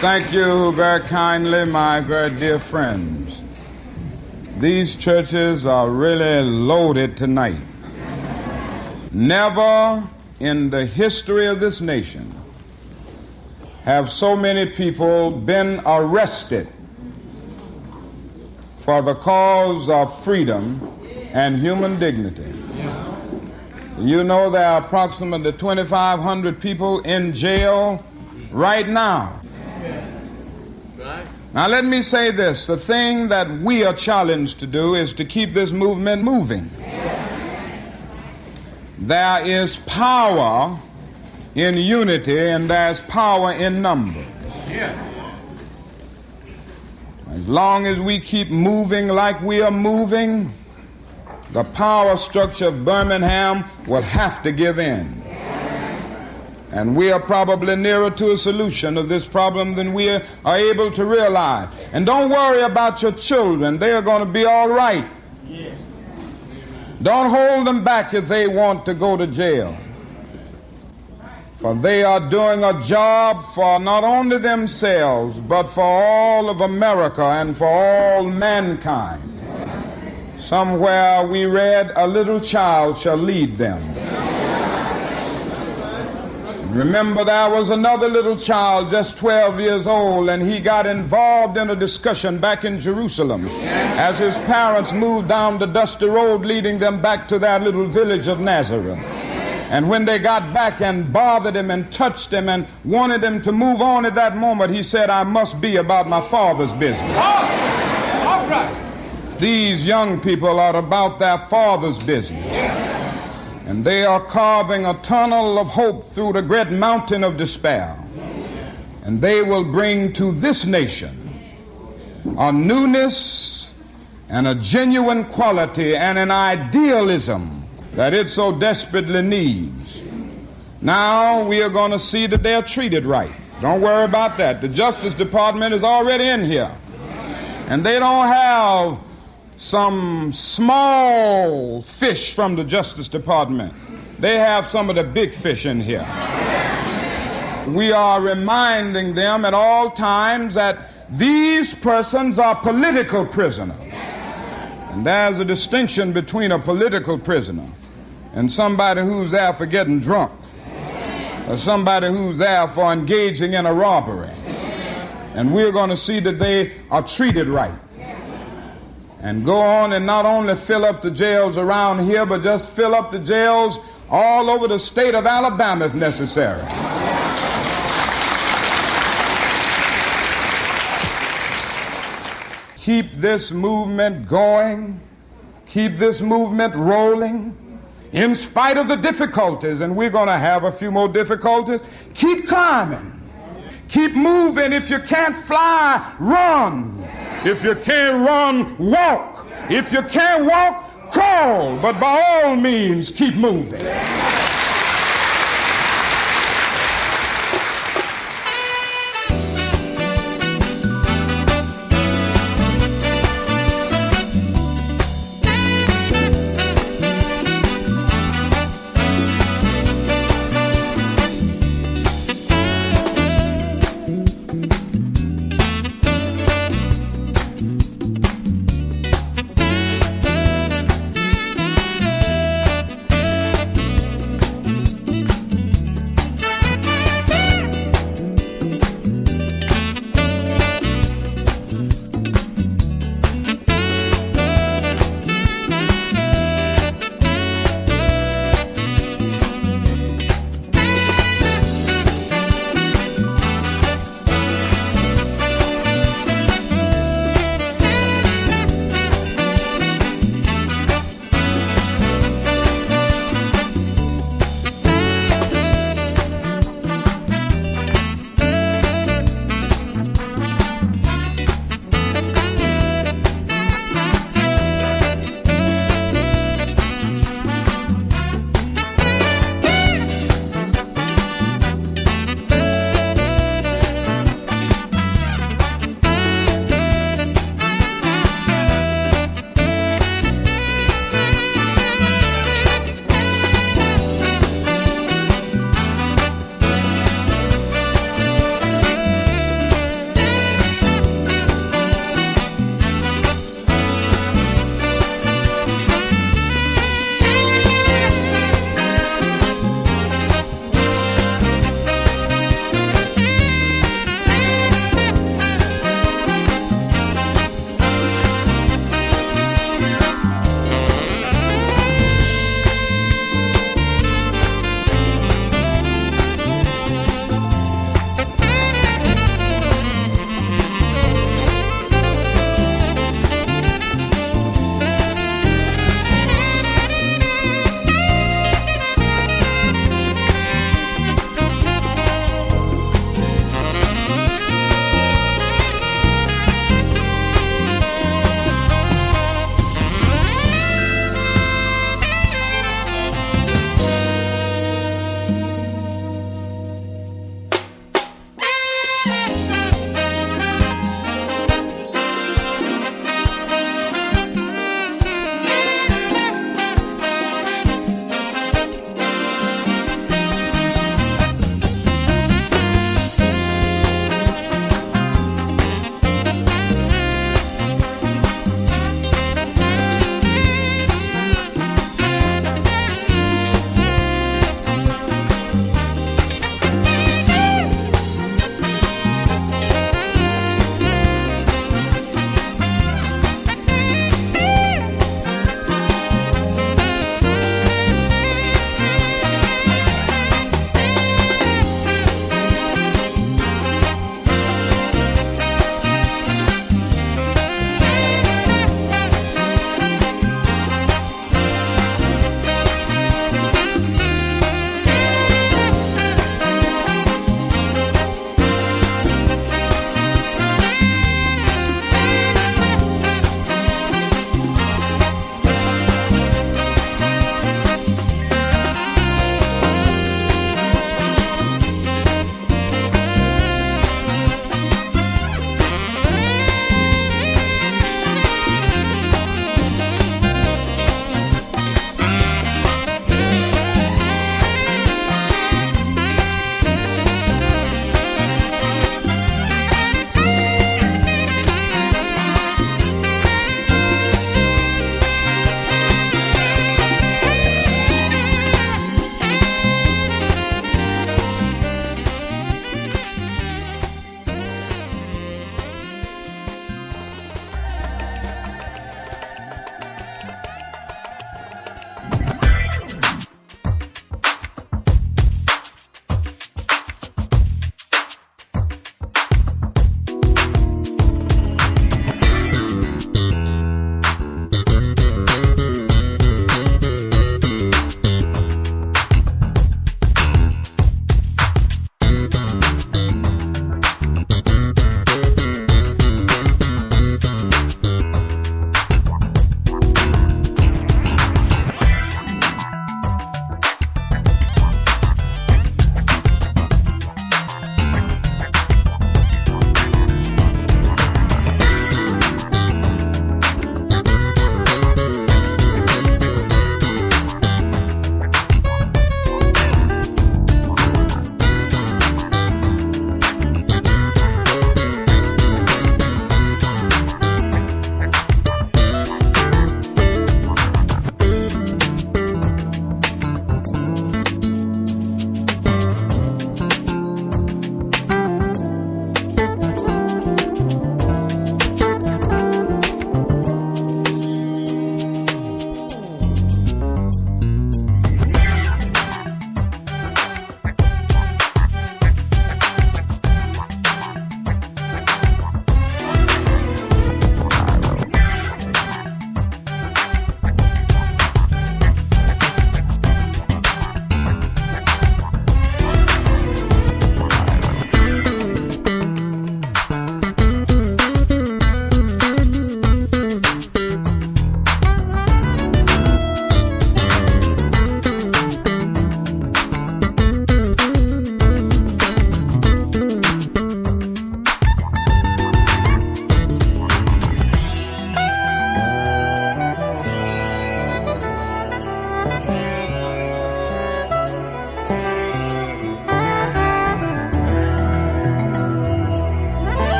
Thank you very kindly, my very dear friends. These churches are really loaded tonight. Never in the history of this nation have so many people been arrested for the cause of freedom and human dignity. You know there are approximately 2,500 people in jail right now. Now let me say this, the thing that we are challenged to do is to keep this movement moving. There is power in unity and there's power in numbers. As long as we keep moving like we are moving, the power structure of Birmingham will have to give in. And we are probably nearer to a solution of this problem than we are able to realize. And don't worry about your children. They are going to be all right. Don't hold them back if they want to go to jail. For they are doing a job for not only themselves, but for all of America and for all mankind. Somewhere we read, a little child shall lead them. Remember, there was another little child, just 12 years old, and he got involved in a discussion back in Jerusalem as his parents moved down the dusty road leading them back to their little village of Nazareth. And when they got back and bothered him and touched him and wanted him to move on at that moment, he said, I must be about my Father's business. All right. These young people are about their Father's business. And they are carving a tunnel of hope through the great mountain of despair. And they will bring to this nation a newness and a genuine quality and an idealism that it so desperately needs. Now we are going to see that they're treated right. Don't worry about that. The Justice Department is already in here. And they don't have some small fish from the Justice Department. They have some of the big fish in here. We are reminding them at all times that these persons are political prisoners. And there's a distinction between a political prisoner and somebody who's there for getting drunk, or somebody who's there for engaging in a robbery. And we're going to see that they are treated right. And go on and not only fill up the jails around here, but just fill up the jails all over the state of Alabama if necessary. Keep this movement going. Keep this movement rolling. In spite of the difficulties, and we're going to have a few more difficulties, keep climbing. Keep moving. If you can't fly, run. If you can't run, walk. If you can't walk, crawl. But by all means, keep moving.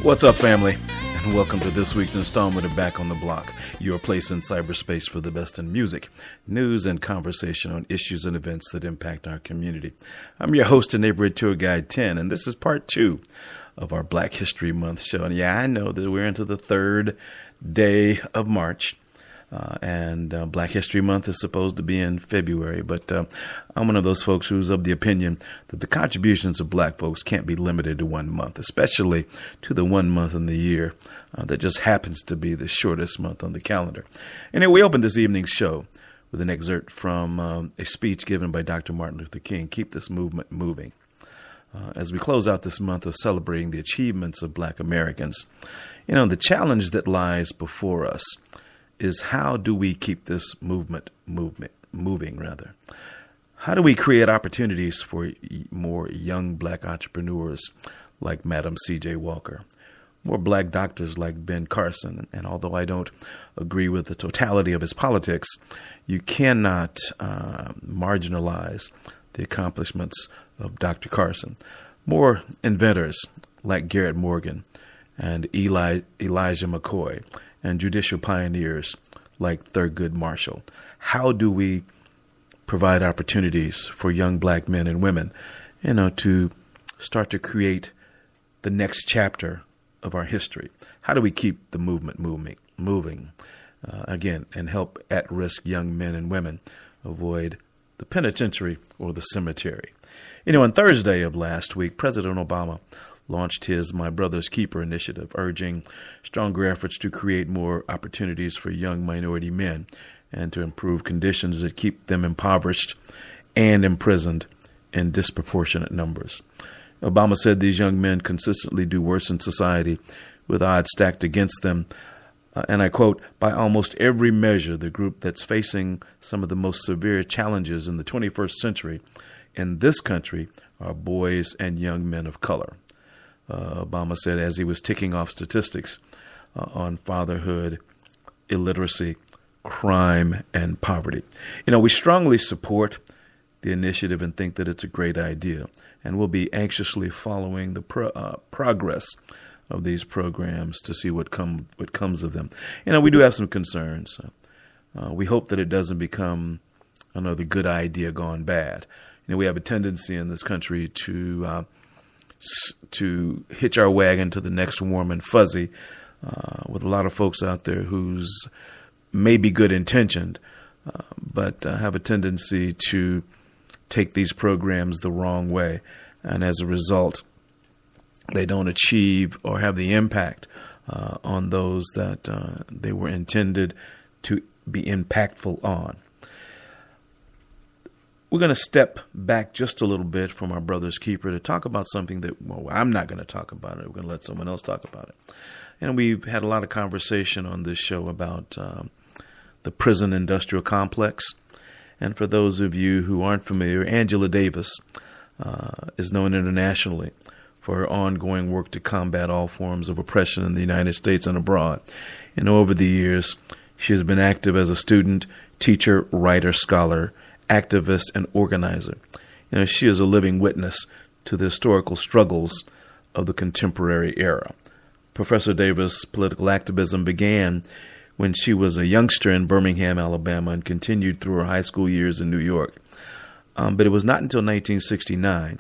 What's up, family? And welcome to this week's installment of Back on the Block, your place in cyberspace for the best in music, news, and conversation on issues and events that impact our community. I'm your host and neighborhood tour guide, 10, and this is part 2 of our Black History Month show. And yeah, I know that we're into the third day of March. Black History Month is supposed to be in February, but I'm one of those folks who's of the opinion that the contributions of black folks can't be limited to 1 month, especially to the 1 month in the year that just happens to be the shortest month on the calendar. And we opened this evening's show with an excerpt from a speech given by Dr. Martin Luther King, Keep This Movement Moving. As we close out this month of celebrating the achievements of black Americans, the challenge that lies before us is how do we keep this movement moving? How do we create opportunities for more young black entrepreneurs like Madam C.J. Walker, more black doctors like Ben Carson? And although I don't agree with the totality of his politics, you cannot marginalize the accomplishments of Dr. Carson. More inventors like Garrett Morgan and Elijah McCoy, and judicial pioneers like Thurgood Marshall. How do we provide opportunities for young black men and women, to start to create the next chapter of our history? How do we keep the movement moving again, and help at-risk young men and women avoid the penitentiary or the cemetery? On Thursday of last week, President Obama launched his My Brother's Keeper initiative, urging stronger efforts to create more opportunities for young minority men and to improve conditions that keep them impoverished and imprisoned in disproportionate numbers. Obama said these young men consistently do worse in society with odds stacked against them. And I quote, by almost every measure, the group that's facing some of the most severe challenges in the 21st century in this country are boys and young men of color. Obama said as he was ticking off statistics on fatherhood, illiteracy, crime, and poverty. We strongly support the initiative and think that it's a great idea, and we'll be anxiously following the progress of these programs to see what comes of them. We do have some concerns. We hope that it doesn't become another good idea gone bad. We have a tendency in this country to hitch our wagon to the next warm and fuzzy with a lot of folks out there who's maybe good intentioned, but have a tendency to take these programs the wrong way. And as a result, they don't achieve or have the impact on those that they were intended to be impactful on. We're going to step back just a little bit from our Brother's Keeper to talk about something that, I'm not going to talk about it. We're going to let someone else talk about it. And we've had a lot of conversation on this show about the prison industrial complex. And for those of you who aren't familiar, Angela Davis is known internationally for her ongoing work to combat all forms of oppression in the United States and abroad. And over the years, she has been active as a student, teacher, writer, scholar, activist, and organizer. She is a living witness to the historical struggles of the contemporary era. Professor Davis' political activism began when she was a youngster in Birmingham, Alabama, and continued through her high school years in New York. But it was not until 1969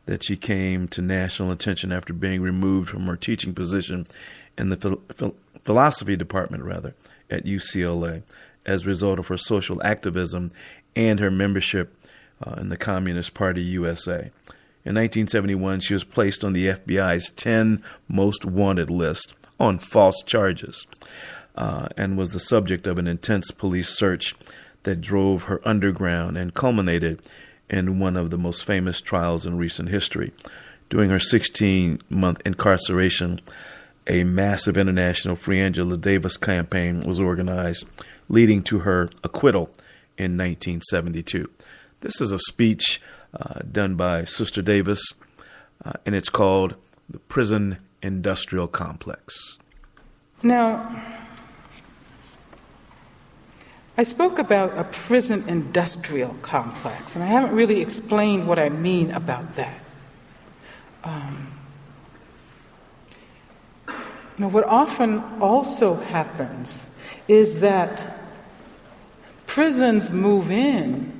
that she came to national attention after being removed from her teaching position in the philosophy department, at UCLA, as a result of her social activism and her membership in the Communist Party USA. In 1971, she was placed on the FBI's 10 most wanted list on false charges and was the subject of an intense police search that drove her underground and culminated in one of the most famous trials in recent history. During her 16-month incarceration, a massive international Free Angela Davis campaign was organized, leading to her acquittal in 1972. This is a speech done by Sister Davis, and it's called The Prison Industrial Complex. Now, I spoke about a prison industrial complex, and I haven't really explained what I mean about that. what often also happens is that prisons move in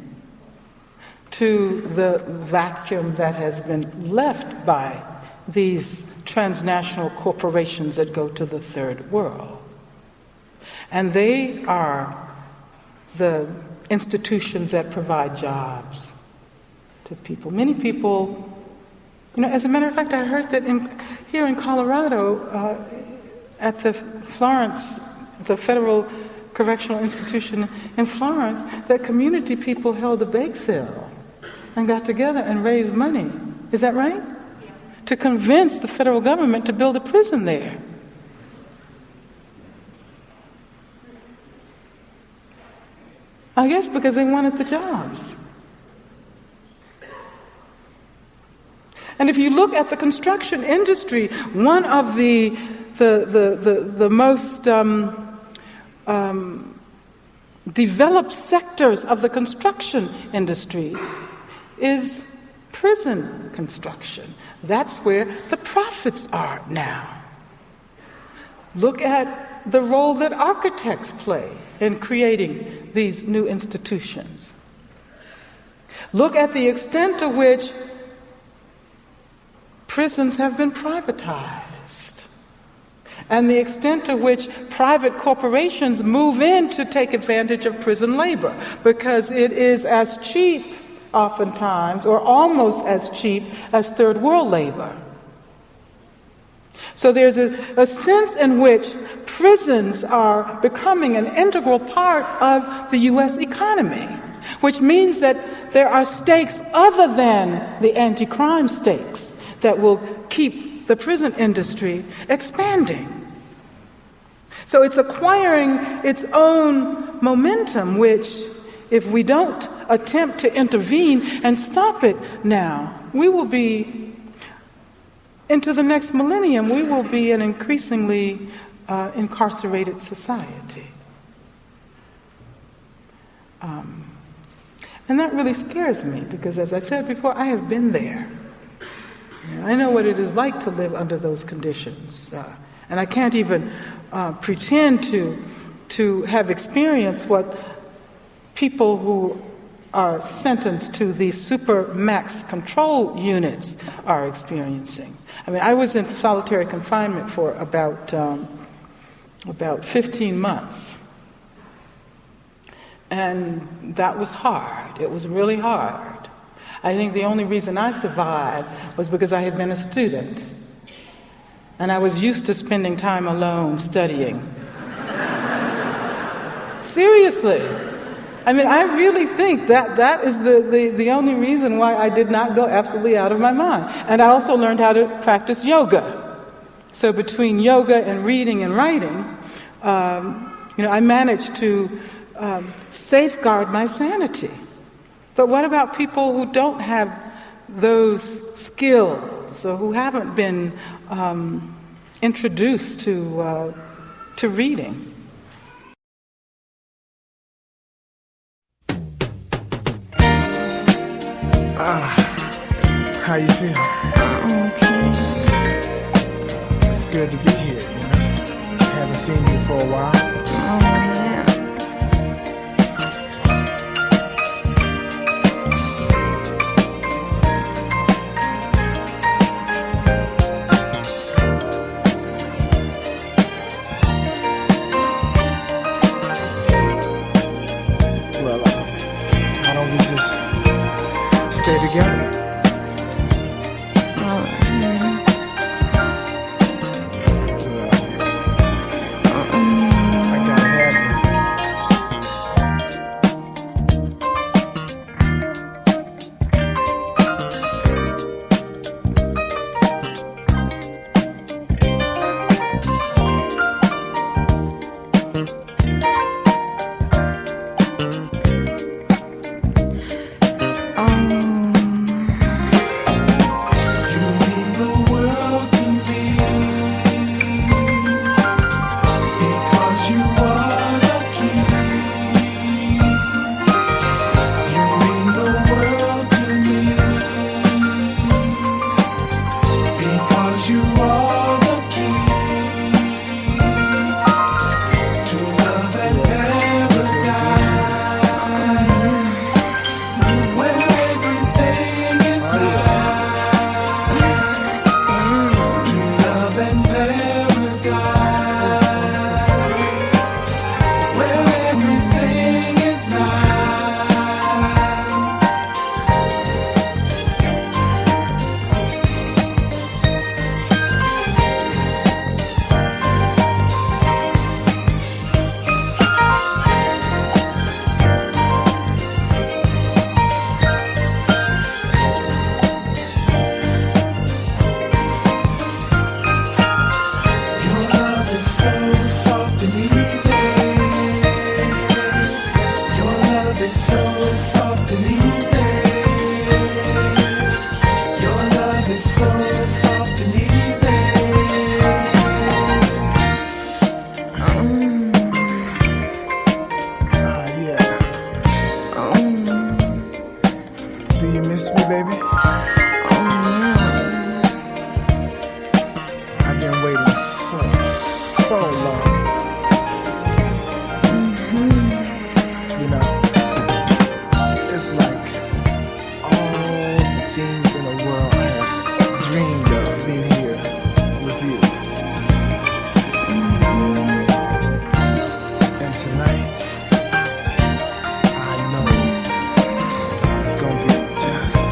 to the vacuum that has been left by these transnational corporations that go to the third world. And they are the institutions that provide jobs to people. Many people, as a matter of fact, I heard that here in Colorado, at the Florence, the Federal Correctional Institution in Florence, that community people held a bake sale and got together and raised money. Is that right? Yeah. To convince the federal government to build a prison there. I guess because they wanted the jobs. And if you look at the construction industry, one of the most developed sectors of the construction industry is prison construction. That's where the profits are now. Look at the role that architects play in creating these new institutions. Look at the extent to which prisons have been privatized, and the extent to which private corporations move in to take advantage of prison labor, because it is as cheap, oftentimes, or almost as cheap as third world labor. So there's a sense in which prisons are becoming an integral part of the U.S. economy, which means that there are stakes other than the anti-crime stakes that will keep the prison industry expanding. So it's acquiring its own momentum, which, if we don't attempt to intervene and stop it now, we will be, into the next millennium, we will be an increasingly incarcerated society. And that really scares me, because as I said before, I have been there. I know what it is like to live under those conditions. And I can't even pretend to have experienced what people who are sentenced to these super max control units are experiencing. I mean, I was in solitary confinement for about 15 months. And that was hard. It was really hard. I think the only reason I survived was because I had been a student. And I was used to spending time alone studying. Seriously. I mean, I really think that is the only reason why I did not go absolutely out of my mind. And I also learned how to practice yoga. So between yoga and reading and writing, I managed to safeguard my sanity. But what about people who don't have those skills, or who haven't been introduced to reading? How you feel? Okay. It's good to be here, Haven't seen you for a while. Oh, yeah. Well, why don't we just stay together? I gotta have you. You are the key. is so soft and easy. Your love is so soft and easy. Yeah. Do you miss me, baby? I've been waiting so long. You know, it's like all the things in the world I have dreamed of being here with you. And tonight, I know it's gonna be just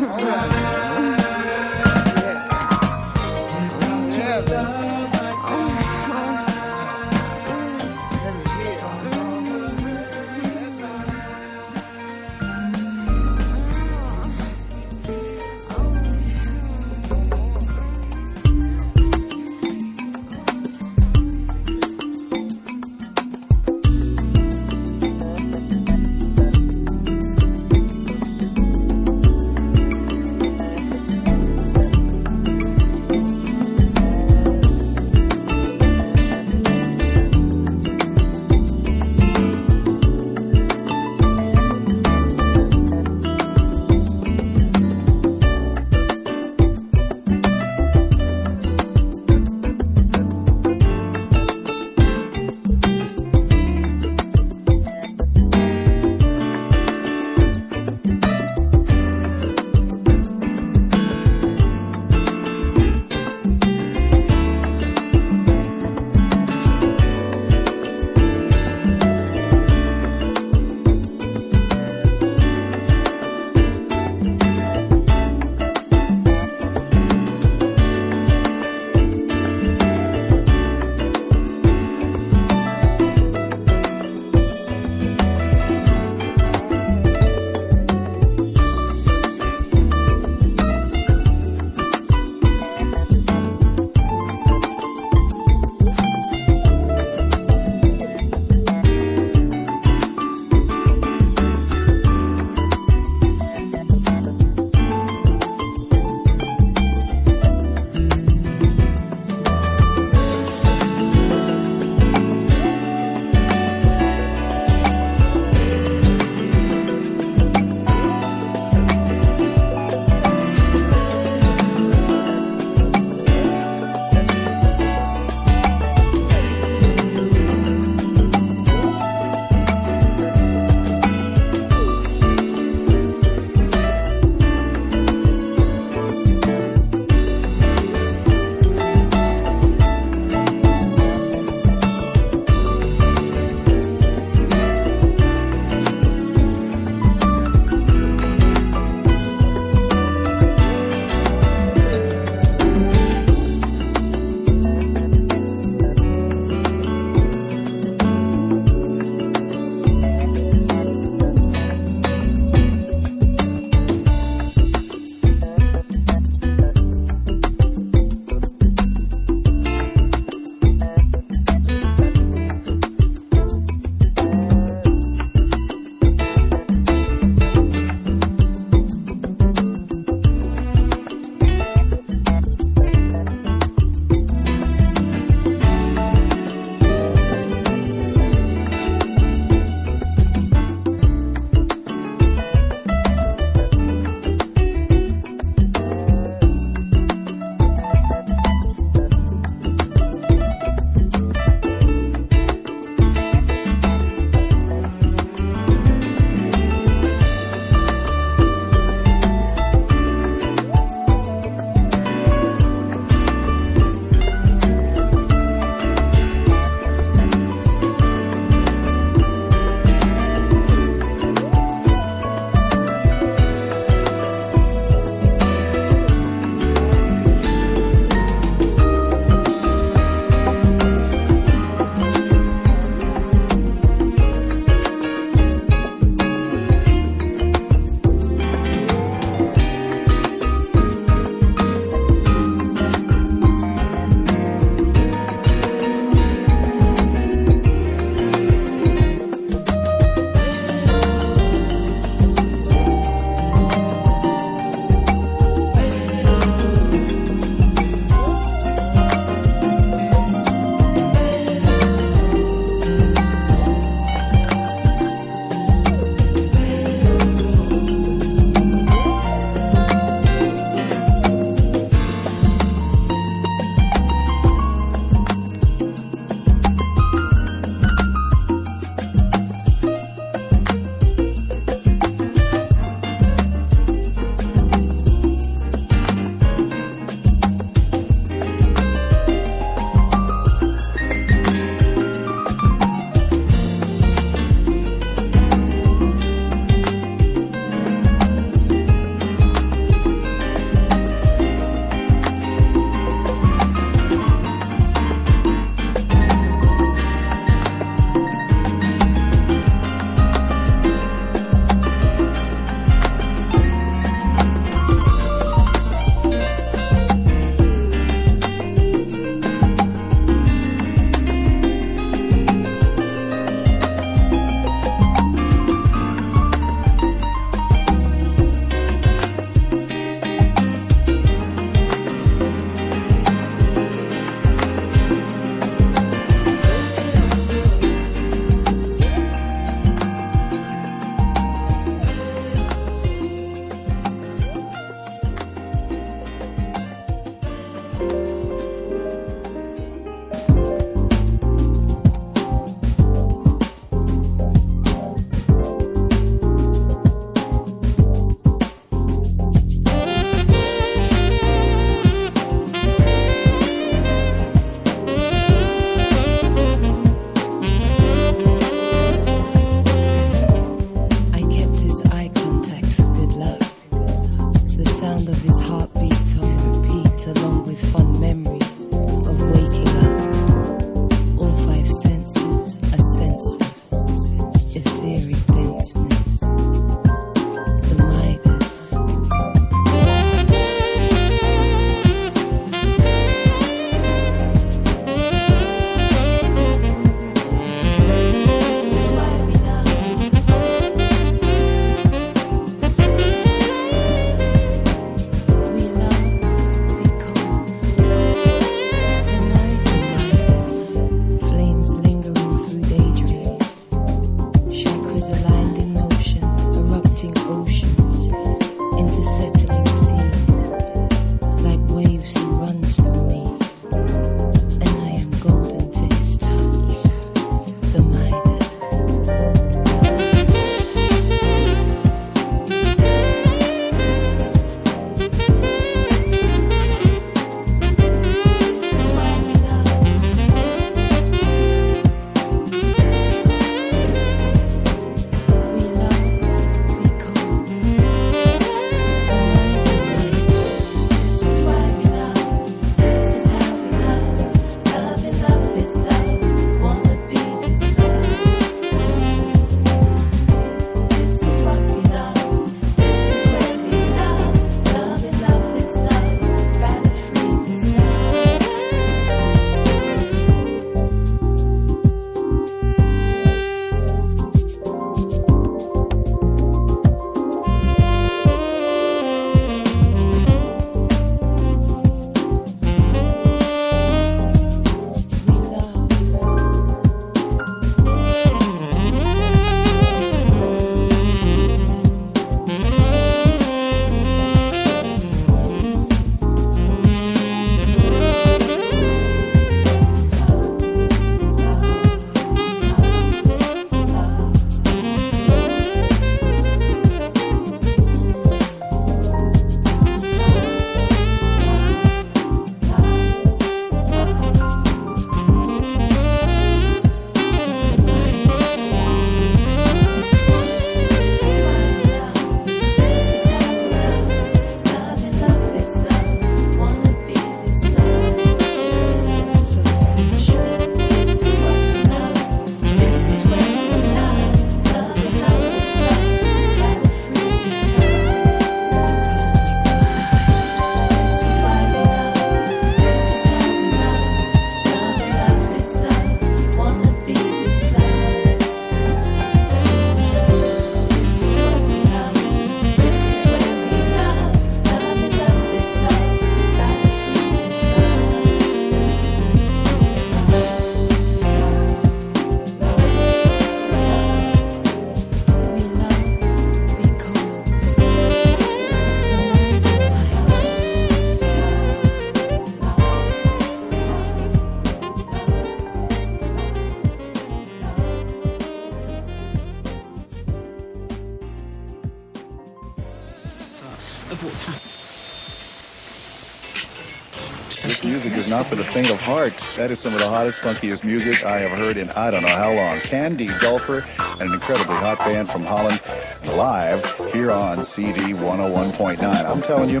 This music is not for the faint of heart. That is some of the hottest, funkiest music I have heard in I don't know how long. Candy Dulfer, an incredibly hot band from Holland, live here on CD 101.9. I'm telling you,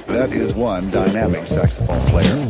that is one dynamic saxophone player.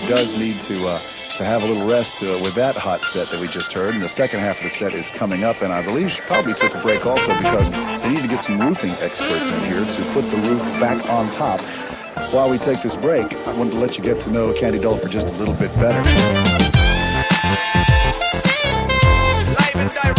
Does need to have a little rest with that hot set that we just heard, and the second half of the set is coming up, and I believe she probably took a break also because they need to get some roofing experts in here to put the roof back on top. While we take this break, I wanted to let you get to know Candy Dulfer just a little bit better. Live and direct.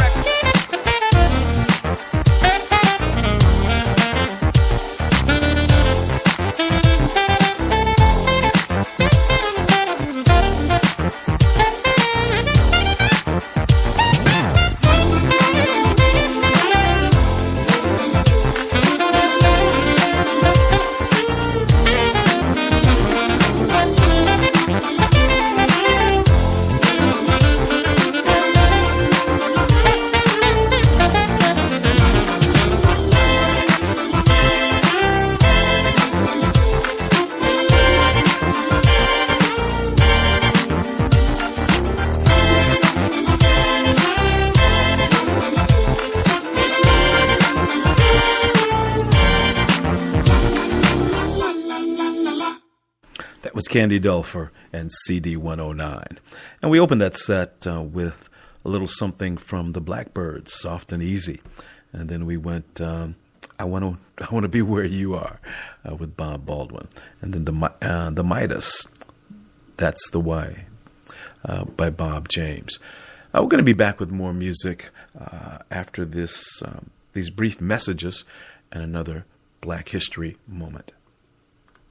Candy Dulfer and CD 109. And we opened that set with a little something from the Blackbyrds, Soft and Easy. And then we went, I want to Be Where You Are with Bob Baldwin. And then the Midas, That's the Way by Bob James. We're going to be back with more music after these brief messages and another Black History moment.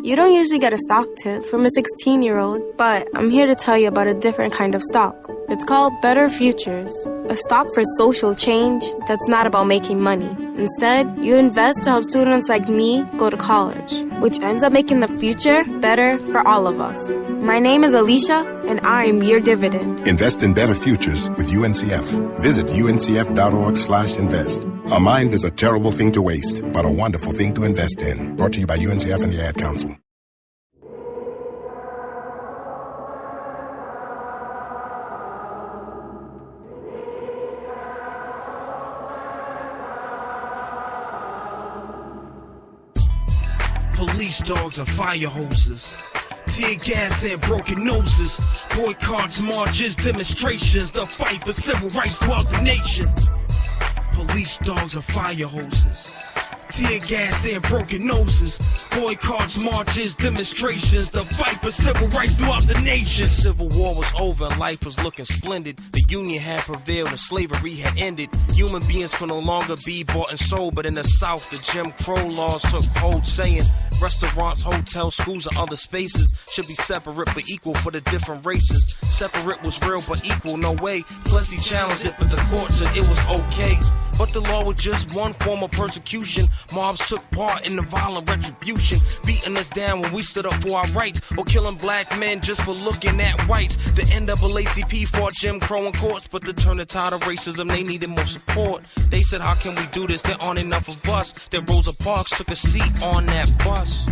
You don't usually get a stock tip from a 16-year-old, but I'm here to tell you about a different kind of stock. It's called Better Futures, a stock for social change that's not about making money. Instead, you invest to help students like me go to college, which ends up making the future better for all of us. My name is Alicia, and I'm your dividend. Invest in better futures with UNCF. Visit uncf.org/invest. A mind is a terrible thing to waste, but a wonderful thing to invest in. Brought to you by UNCF and the Ad Council. Police dogs are fire hoses, tear gas and broken noses, boycotts, marches, demonstrations, the fight for civil rights throughout the nation. Police dogs are fire hoses, Tear gas and broken noses, boycotts, marches, demonstrations, the fight for civil rights throughout the nation. The Civil War was over and life was looking splendid. The Union had prevailed and slavery had ended. Human beings could no longer be bought and sold, but in the South the Jim Crow laws took hold, saying restaurants, hotels, schools, and other spaces should be separate but equal for the different races. Separate was real but equal, no way. Plessy challenged it, but the court said it was okay. But the law was just one form of persecution. Mobs took part in the violent retribution, beating us down when we stood up for our rights, or killing black men just for looking at whites. The NAACP fought Jim Crow in courts, but to turn the tide of racism, they needed more support. They said, how can we do this? There aren't enough of us. Then Rosa Parks took a seat on that bus.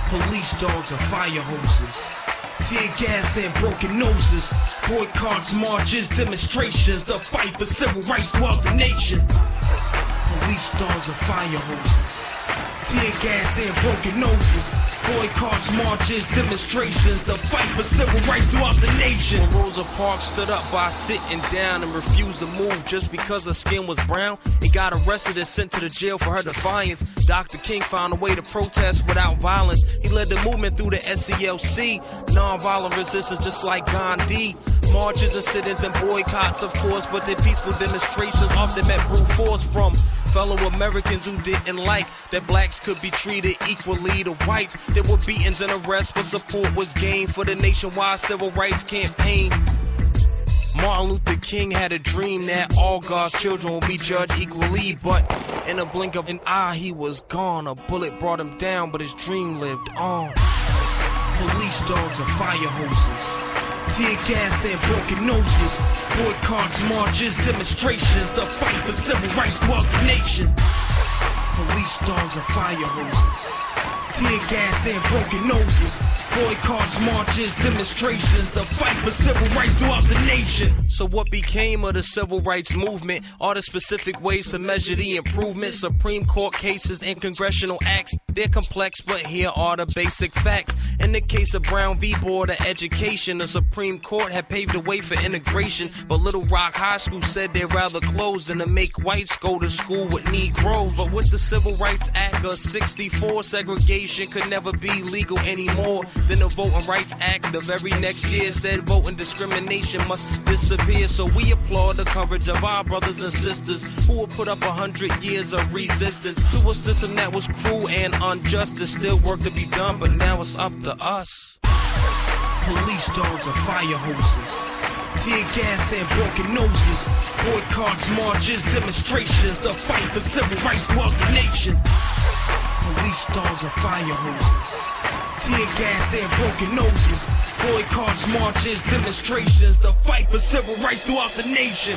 Police dogs and fire hoses, tear gas and broken noses, boycotts, marches, demonstrations, the fight for civil rights throughout the nation. Police dogs and fire hoses, tear gas and broken noses, boycotts, marches, demonstrations, the fight for civil rights throughout the nation. When Rosa Parks stood up by sitting down and refused to move just because her skin was brown, and got arrested and sent to the jail for her defiance. Dr. King found a way to protest without violence. He led the movement through the SCLC, nonviolent resistance just like Gandhi. Marches and sit-ins and boycotts, of course, but their peaceful demonstrations often met brute force from fellow Americans who didn't like that blacks could be treated equally to whites. There were beatings and arrests, but support was gained for the nationwide civil rights campaign. Martin Luther King had a dream that all God's children will be judged equally, but in a blink of an eye he was gone. A bullet brought him down, but his dream lived on. Police dogs and fire hoses, tear gas and broken noses, boycotts, marches, demonstrations, the fight for civil rights throughout the nation. Police dogs and fire hoses, tear gas and broken noses, boycotts, marches, demonstrations, the fight for civil rights throughout the nation. So what became of the civil rights movement? Are the specific ways to measure the improvement? Supreme Court cases and congressional acts, they're complex, but here are the basic facts. In the case of Brown v. Board of Education, the Supreme Court had paved the way for integration, but Little Rock High School said they'd rather close than to make whites go to school with Negroes. But with the Civil Rights Act of 64, segregation could never be legal anymore. Then the Voting Rights Act the very next year said voting discrimination must disappear. So we applaud the courage of our brothers and sisters who will put up 100 years of resistance to a system that was cruel and unjust. There's still work to be done, but now it's up to us. Police dogs and fire hoses, tear gas and broken noses, boycotts, marches, demonstrations, the fight for civil rights throughout the nation. Police dogs and fire hoses, tear gas and broken noses, boycotts, marches, demonstrations, the fight for civil rights throughout the nation.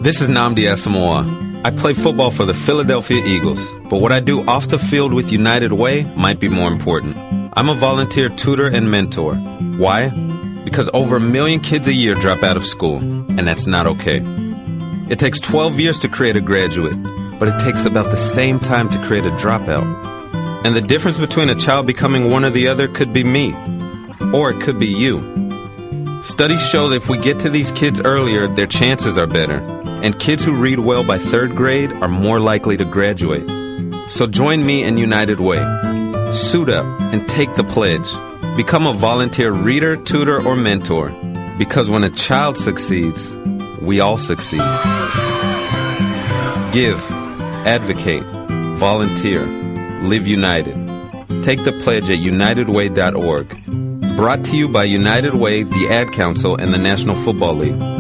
This is Nnamdi Asamoah. I play football for the Philadelphia Eagles, but what I do off the field with United Way might be more important. I'm a volunteer tutor and mentor. Why? Because over 1 million kids a year drop out of school, and that's not okay. It takes 12 years to create a graduate, but it takes about the same time to create a dropout. And the difference between a child becoming one or the other could be me, or it could be you. Studies show that if we get to these kids earlier, their chances are better. And kids who read well by 3rd grade are more likely to graduate. So join me in United Way. Suit up and take the pledge. Become a volunteer reader, tutor, or mentor. Because when a child succeeds, we all succeed. Give, advocate, volunteer, live united. Take the pledge at unitedway.org. Brought to you by United Way, the Ad Council, and the National Football League.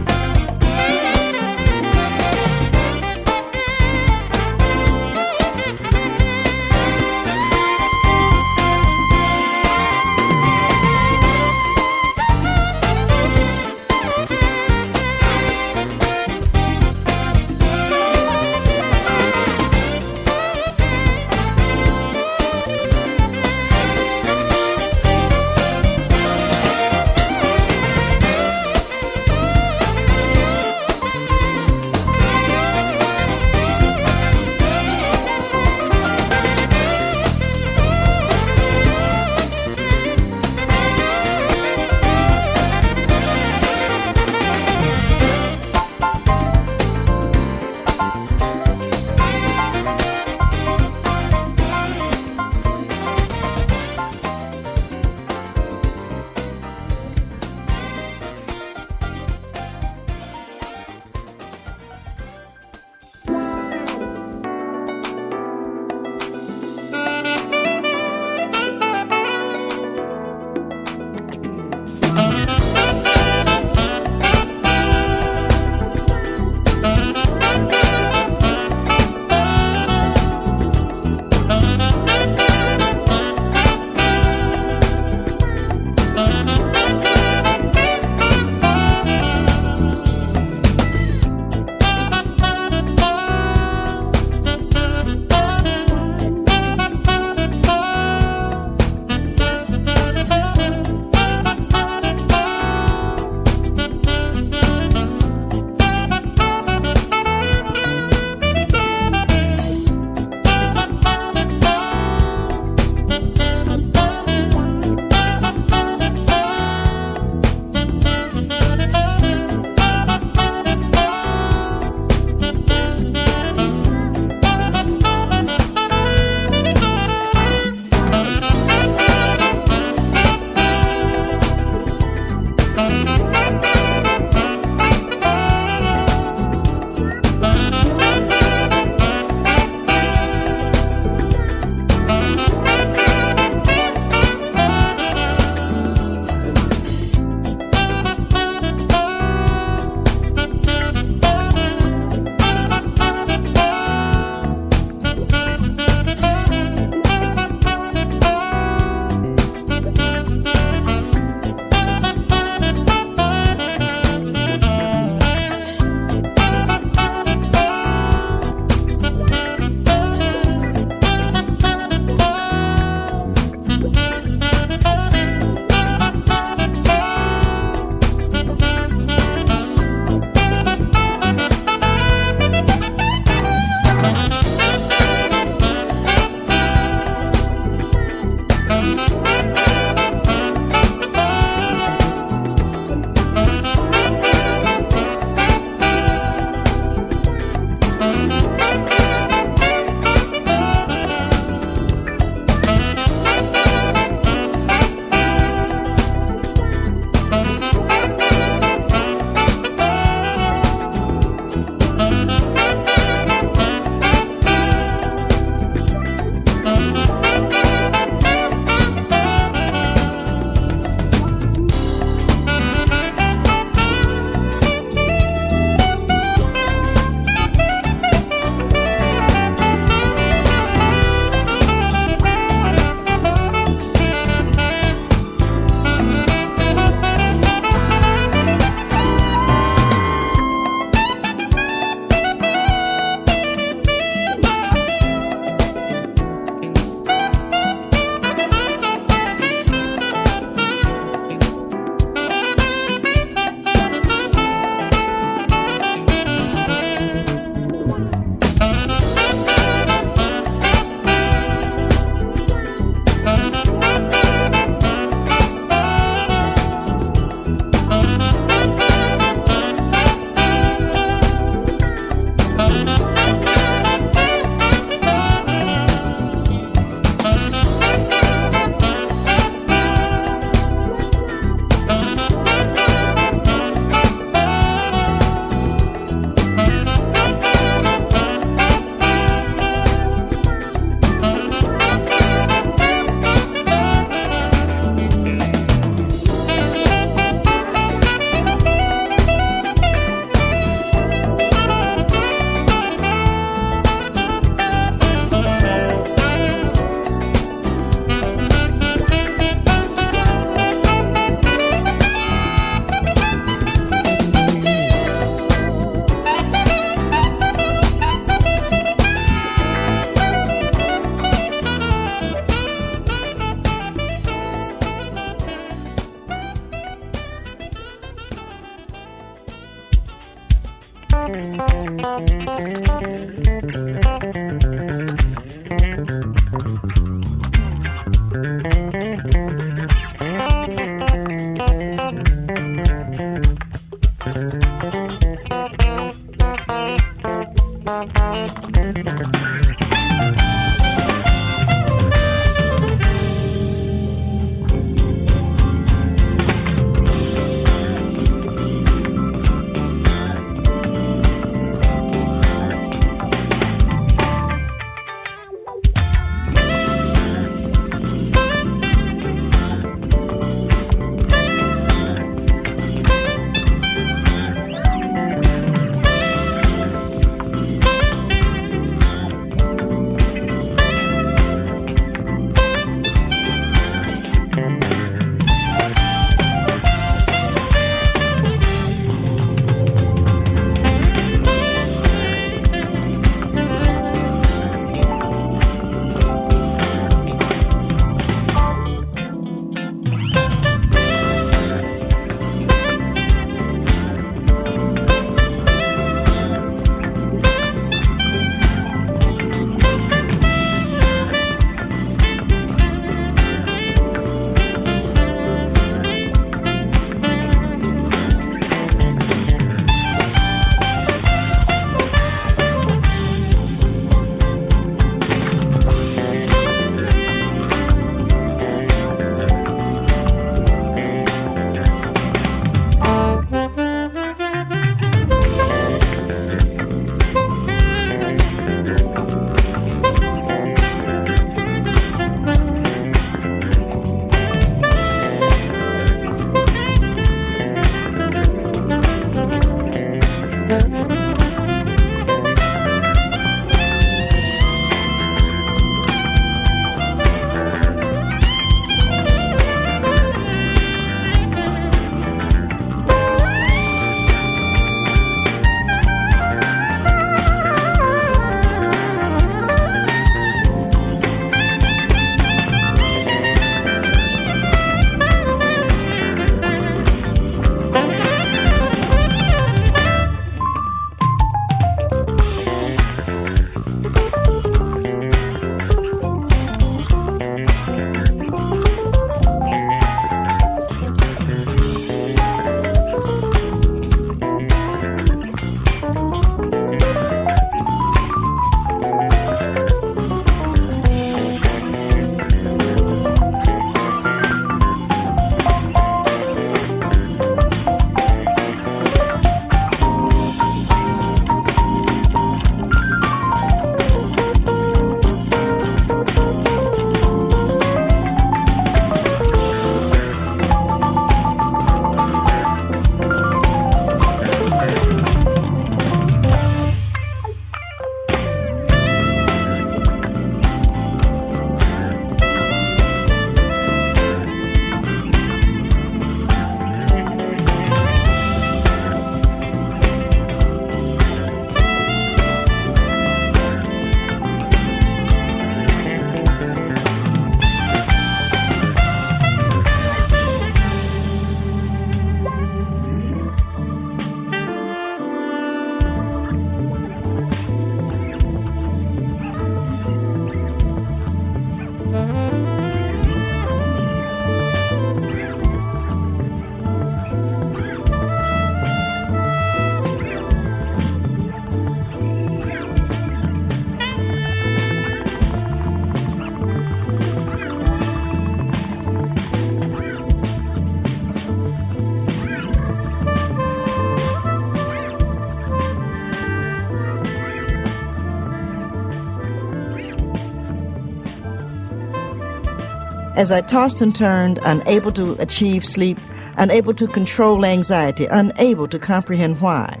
As I tossed and turned, unable to achieve sleep, unable to control anxiety, unable to comprehend why,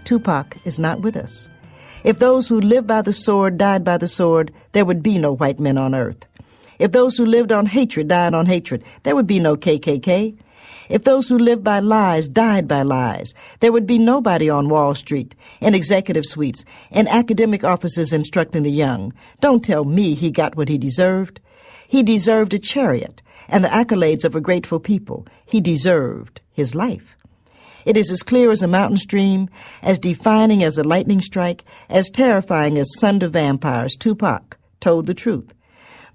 Tupac is not with us. If those who lived by the sword died by the sword, there would be no white men on earth. If those who lived on hatred died on hatred, there would be no KKK. If those who lived by lies died by lies, there would be nobody on Wall Street, in executive suites, in academic offices instructing the young. Don't tell me he got what he deserved. He deserved a chariot and the accolades of a grateful people. He deserved his life. It is as clear as a mountain stream, as defining as a lightning strike, as terrifying as Son to Vampires. Tupac told the truth.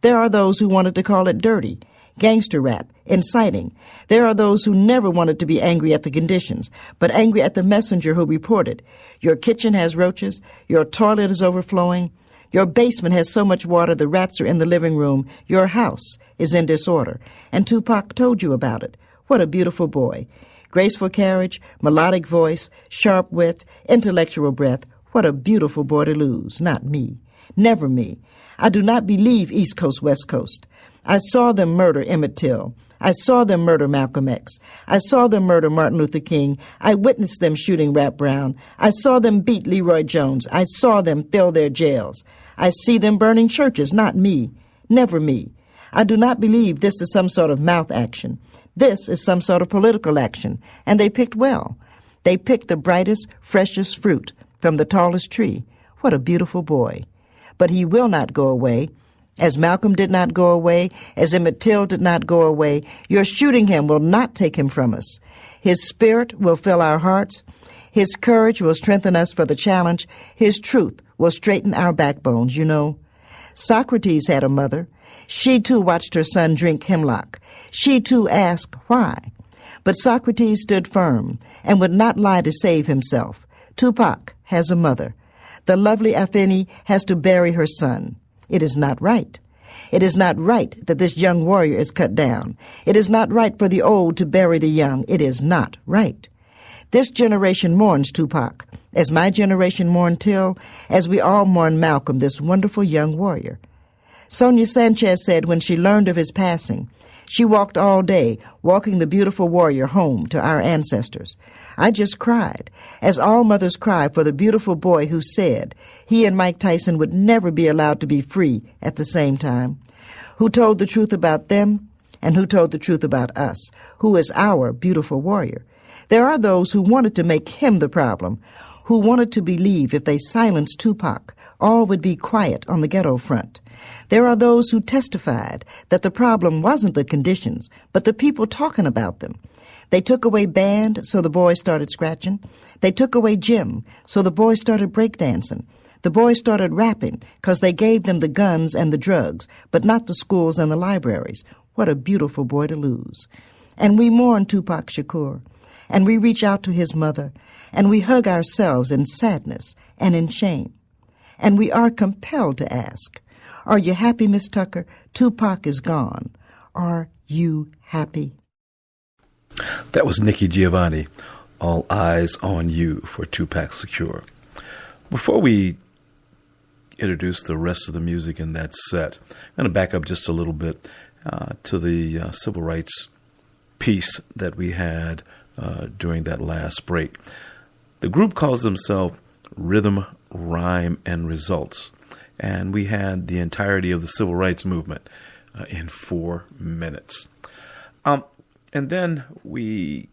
There are those who wanted to call it dirty, gangster rap, inciting. There are those who never wanted to be angry at the conditions, but angry at the messenger who reported, your kitchen has roaches, your toilet is overflowing, your basement has so much water the rats are in the living room, your house is in disorder. And Tupac told you about it. What a beautiful boy. Graceful carriage, melodic voice, sharp wit, intellectual breath. What a beautiful boy to lose. Not me. Never me. I do not believe East Coast, West Coast. I saw them murder Emmett Till. I saw them murder Malcolm X. I saw them murder Martin Luther King. I witnessed them shooting Rap Brown. I saw them beat Leroy Jones. I saw them fill their jails. I see them burning churches, not me. Never me. I do not believe this is some sort of mouth action. This is some sort of political action, and they picked well. They picked the brightest, freshest fruit from the tallest tree. What a beautiful boy. But he will not go away. As Malcolm did not go away, as Emmett Till did not go away, your shooting him will not take him from us. His spirit will fill our hearts. His courage will strengthen us for the challenge. His truth will straighten our backbones, you know. Socrates had a mother. She, too, watched her son drink hemlock. She, too, asked why. But Socrates stood firm and would not lie to save himself. Tupac has a mother. The lovely Afeni has to bury her son. It is not right. It is not right that this young warrior is cut down. It is not right for the old to bury the young. It is not right. This generation mourns Tupac, as my generation mourned Till, as we all mourn Malcolm, this wonderful young warrior. Sonia Sanchez said when she learned of his passing, she walked all day, walking the beautiful warrior home to our ancestors. I just cried, as all mothers cry for the beautiful boy who said he and Mike Tyson would never be allowed to be free at the same time, who told the truth about them and who told the truth about us, who is our beautiful warrior. There are those who wanted to make him the problem, who wanted to believe if they silenced Tupac, all would be quiet on the ghetto front. There are those who testified that the problem wasn't the conditions, but the people talking about them. They took away band, so the boys started scratching. They took away gym, so the boys started breakdancing. The boys started rapping, 'cause they gave them the guns and the drugs, but not the schools and the libraries. What a beautiful boy to lose. And we mourn Tupac Shakur, and we reach out to his mother, and we hug ourselves in sadness and in shame. And we are compelled to ask, are you happy, Miss Tucker? Tupac is gone. Are you happy? That was Nikki Giovanni, All Eyes on You for Tupac Shakur. Before we introduce the rest of the music in that set, I'm going to back up just a little bit to the civil rights piece that we had during that last break. The group calls themselves Rhythm, Rhyme, and Results. And we had the entirety of the civil rights movement in 4 minutes. And then we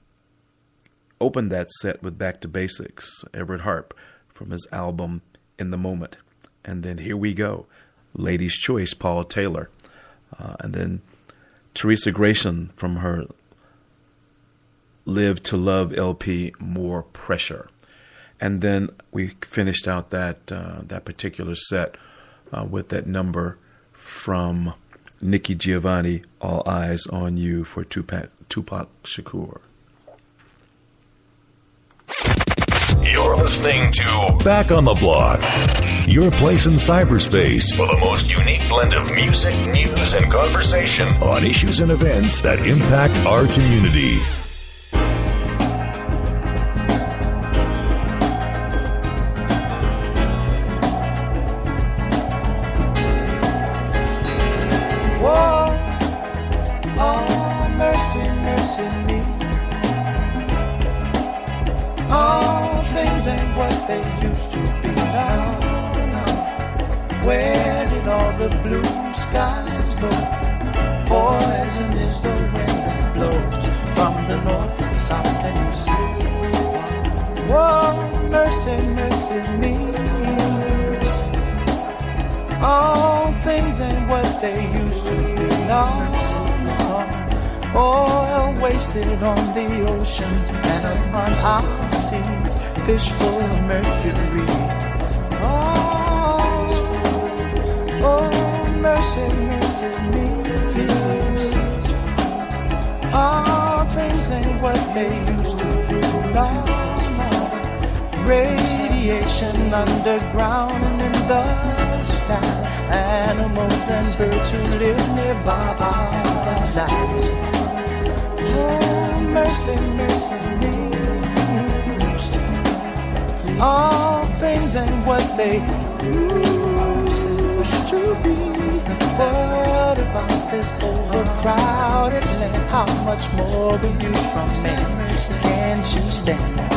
opened that set with Back to Basics, Everett Harp, from his album In the Moment. And then Here We Go, Lady's Choice, Paul Taylor. And then Teresa Grayson from her Live to Love LP, More Pressure. And then we finished out that particular set with that number from Nikki Giovanni, All Eyes on You for Tupac Shakur. You're listening to Back on the Block, your place in cyberspace for the most unique blend of music, news, and conversation on issues and events that impact our community. they used to be. No, no. Where did all the blue skies go? Poison is the wind that blows from the north and south and east. Whoa, mercy, mercy me. All things ain't what they used to be. No, no. Oil wasted on the oceans and upon our seas, fish full of mercury. Oh, mercy, mercy me. All things ain't what they used to be. No, no. Radiation underground and in the sky. Animals and birds who live nearby our lives. Oh, mercy, mercy me. All things ain't what they used to be. What about this overcrowded land? How much more we use from men? Can't you stand that?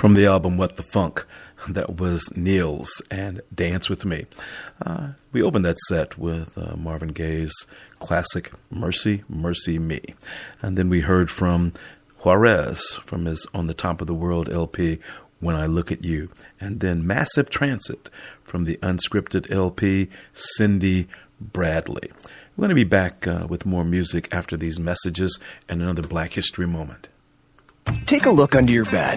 From the album What the Funk, that was Neil's and Dance With Me. We opened that set with Marvin Gaye's classic Mercy, Mercy Me. And then we heard from Juarez from his On the Top of the World LP, When I Look at You. And then Massive Transit from the unscripted LP, Cindy Bradley. We're going to be back with more music after these messages and another Black History Moment. Take a look under your bed.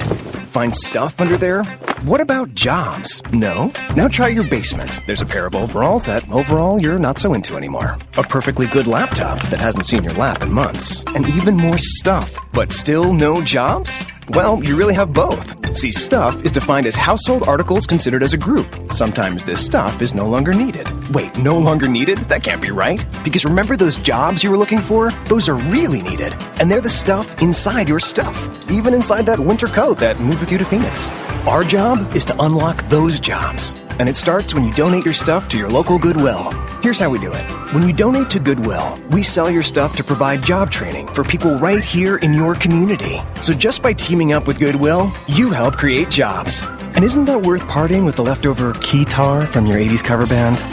Find stuff under there? What about jobs? No? Now try your basement. There's a pair of overalls that overall you're not so into anymore. A perfectly good laptop that hasn't seen your lap in months. And even more stuff. But still no jobs? Well, you really have both. See, stuff is defined as household articles considered as a group. Sometimes this stuff is no longer needed. Wait, no longer needed? That can't be right. Because remember those jobs you were looking for? Those are really needed. And they're the stuff inside your stuff. Even inside that winter coat that moved with you to Phoenix. Our job is to unlock those jobs. And it starts when you donate your stuff to your local Goodwill. Here's how we do it. When you donate to Goodwill, we sell your stuff to provide job training for people right here in your community. So just by teaming up with Goodwill, you help create jobs. And isn't that worth parting with the leftover keytar from your 80s cover band?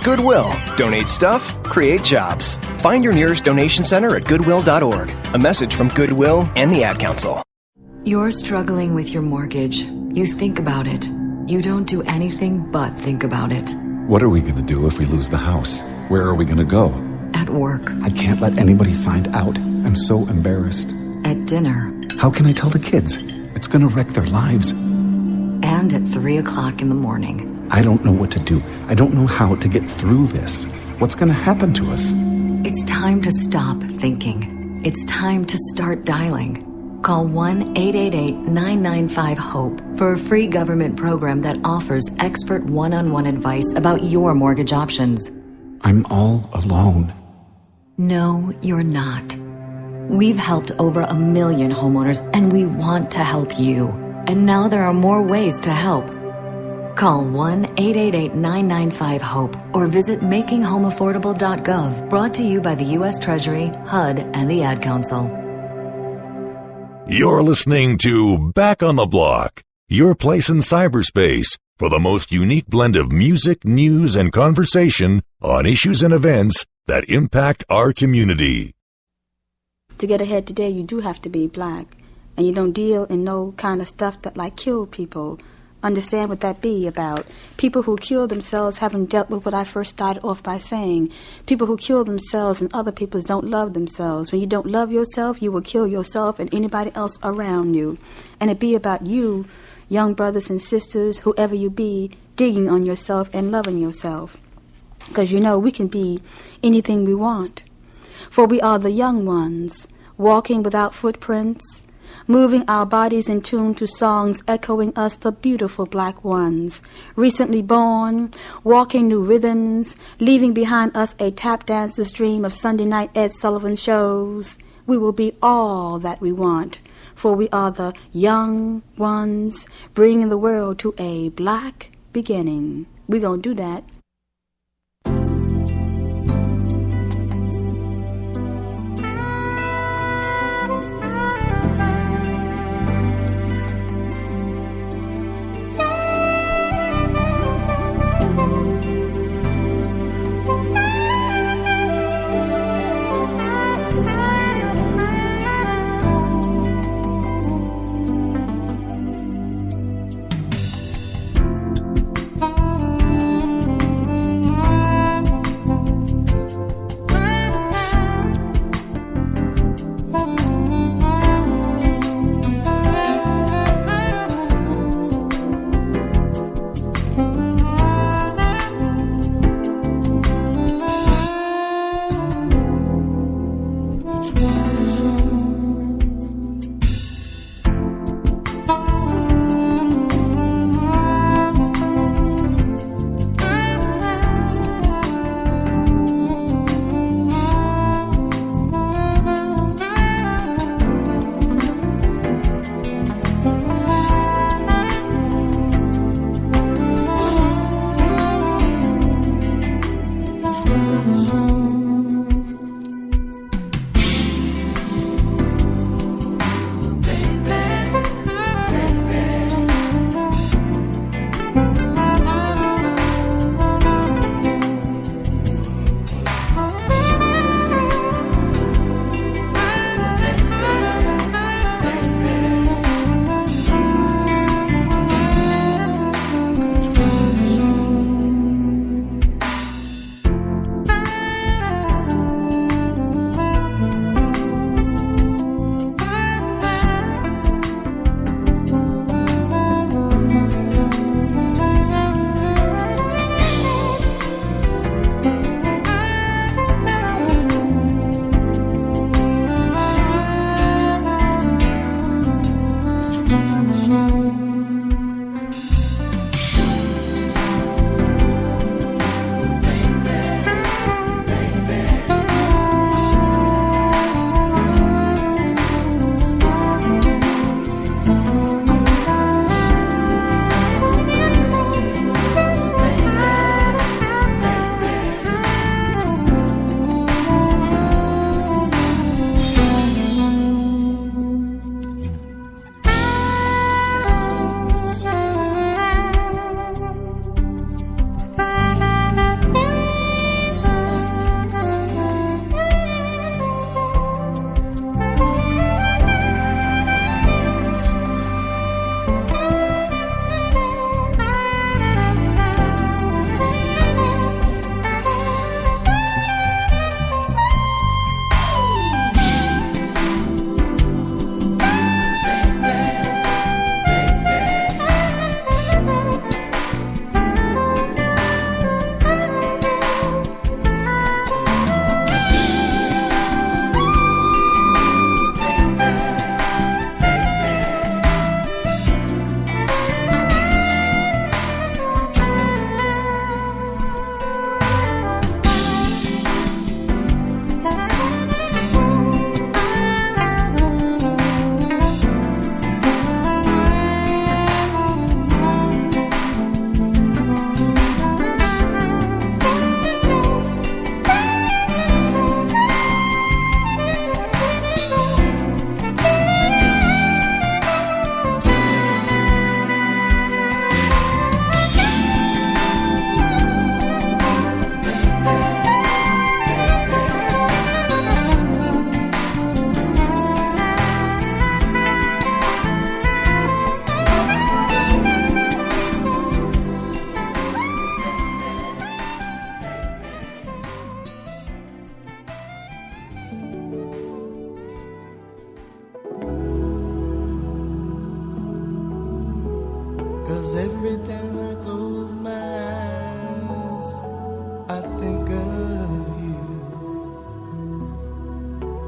Goodwill. Donate stuff, create jobs. Find your nearest donation center at goodwill.org. A message from Goodwill and the Ad Council. You're struggling with your mortgage. You think about it. You don't do anything but think about it. What are we going to do if we lose the house? Where are we going to go? At work. I can't let anybody find out. I'm so embarrassed. At dinner. How can I tell the kids? It's going to wreck their lives. And at 3 o'clock in the morning. I don't know what to do. I don't know how to get through this. What's going to happen to us? It's time to stop thinking. It's time to start dialing. Call 1-888-995-HOPE for a free government program that offers expert one-on-one advice about your mortgage options. I'm all alone. No, you're not. We've helped over 1 million homeowners, and we want to help you. And now there are more ways to help. Call 1-888-995-HOPE or visit makinghomeaffordable.gov. Brought to you by the U.S. Treasury, HUD, and the Ad Council. You're listening to Back on the Block, your place in cyberspace for the most unique blend of music, news, and conversation on issues and events that impact our community. To get ahead today, you do have to be black, and you don't deal in no kind of stuff that like kill people. Understand what that be about. People who kill themselves haven't dealt with what I first started off by saying. People who kill themselves and other people don't love themselves. When you don't love yourself, you will kill yourself and anybody else around you. And it be about you, young brothers and sisters, whoever you be, digging on yourself and loving yourself. Because you know we can be anything we want. For we are the young ones, walking without footprints, moving our bodies in tune to songs echoing us, the beautiful black ones, recently born, walking new rhythms, leaving behind us a tap dancer's dream of Sunday night Ed Sullivan shows. We will be all that we want, for we are the young ones, bringing the world to a black beginning. We're gonna do that.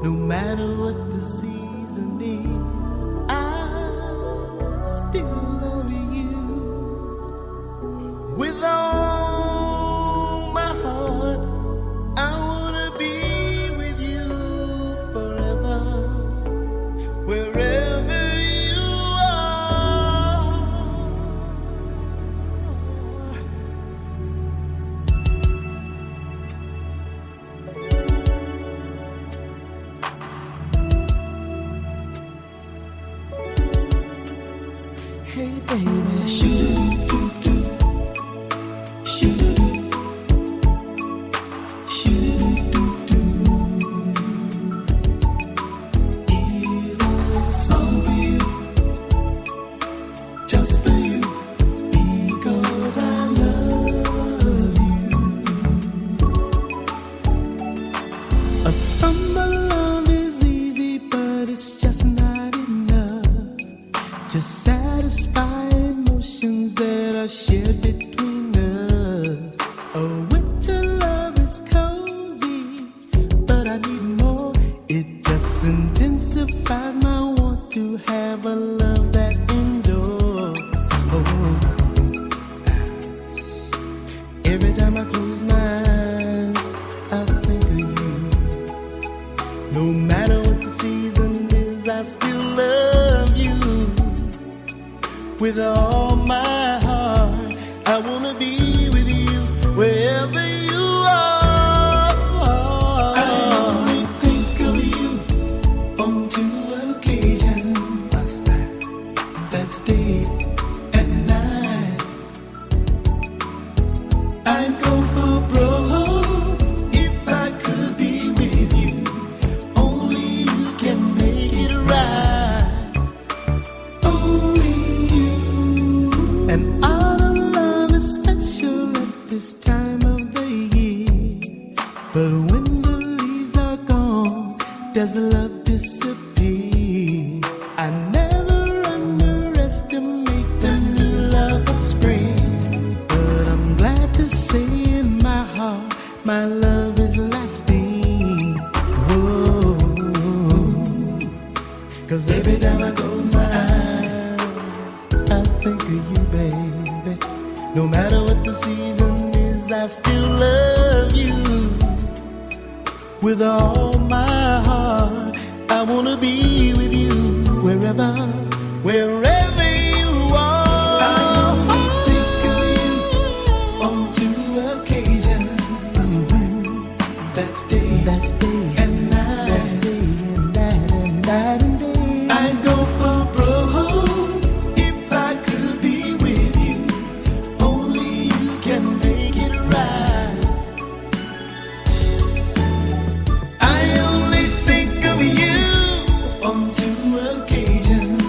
No matter what the season is, I still love you. With all my heart, I wanna be with you forever, wherever you are. Hey baby, shoot-a-doo-doo-doo, shoot-a-doo, shoot-a-doo-doo-doo. Here's a song for you, just for you, because I love you. A summer love is easy, but it's just not enough to satisfy emotions that are shared between us. A winter love is cozy, but I need more. It just intensifies my want to have a love that endures. Oh, every time I close my eyes, I think of you. No matter what the season is, I still love you. With all my heart, I wanna be with you wherever you are. I only think of you on two occasions. That's day and night. I'd go for broke if I could be with you. Only you can make it right. Only you. And our love is special at this time of the year. But when the leaves are gone, does the love disappear? I never underestimate the new love of spring. But I'm glad to say in my heart, my love is lasting. Whoa. 'Cause every time I close my eyes, I think of you, baby. No matter what the season is, I still love you. With all my heart, I wanna be with you wherever you are. I only think of you on two occasions. That's day and night. That's day and night and night and day. I'd go for broke if I could be with you. Only you can make it right. I only think of you on two occasions.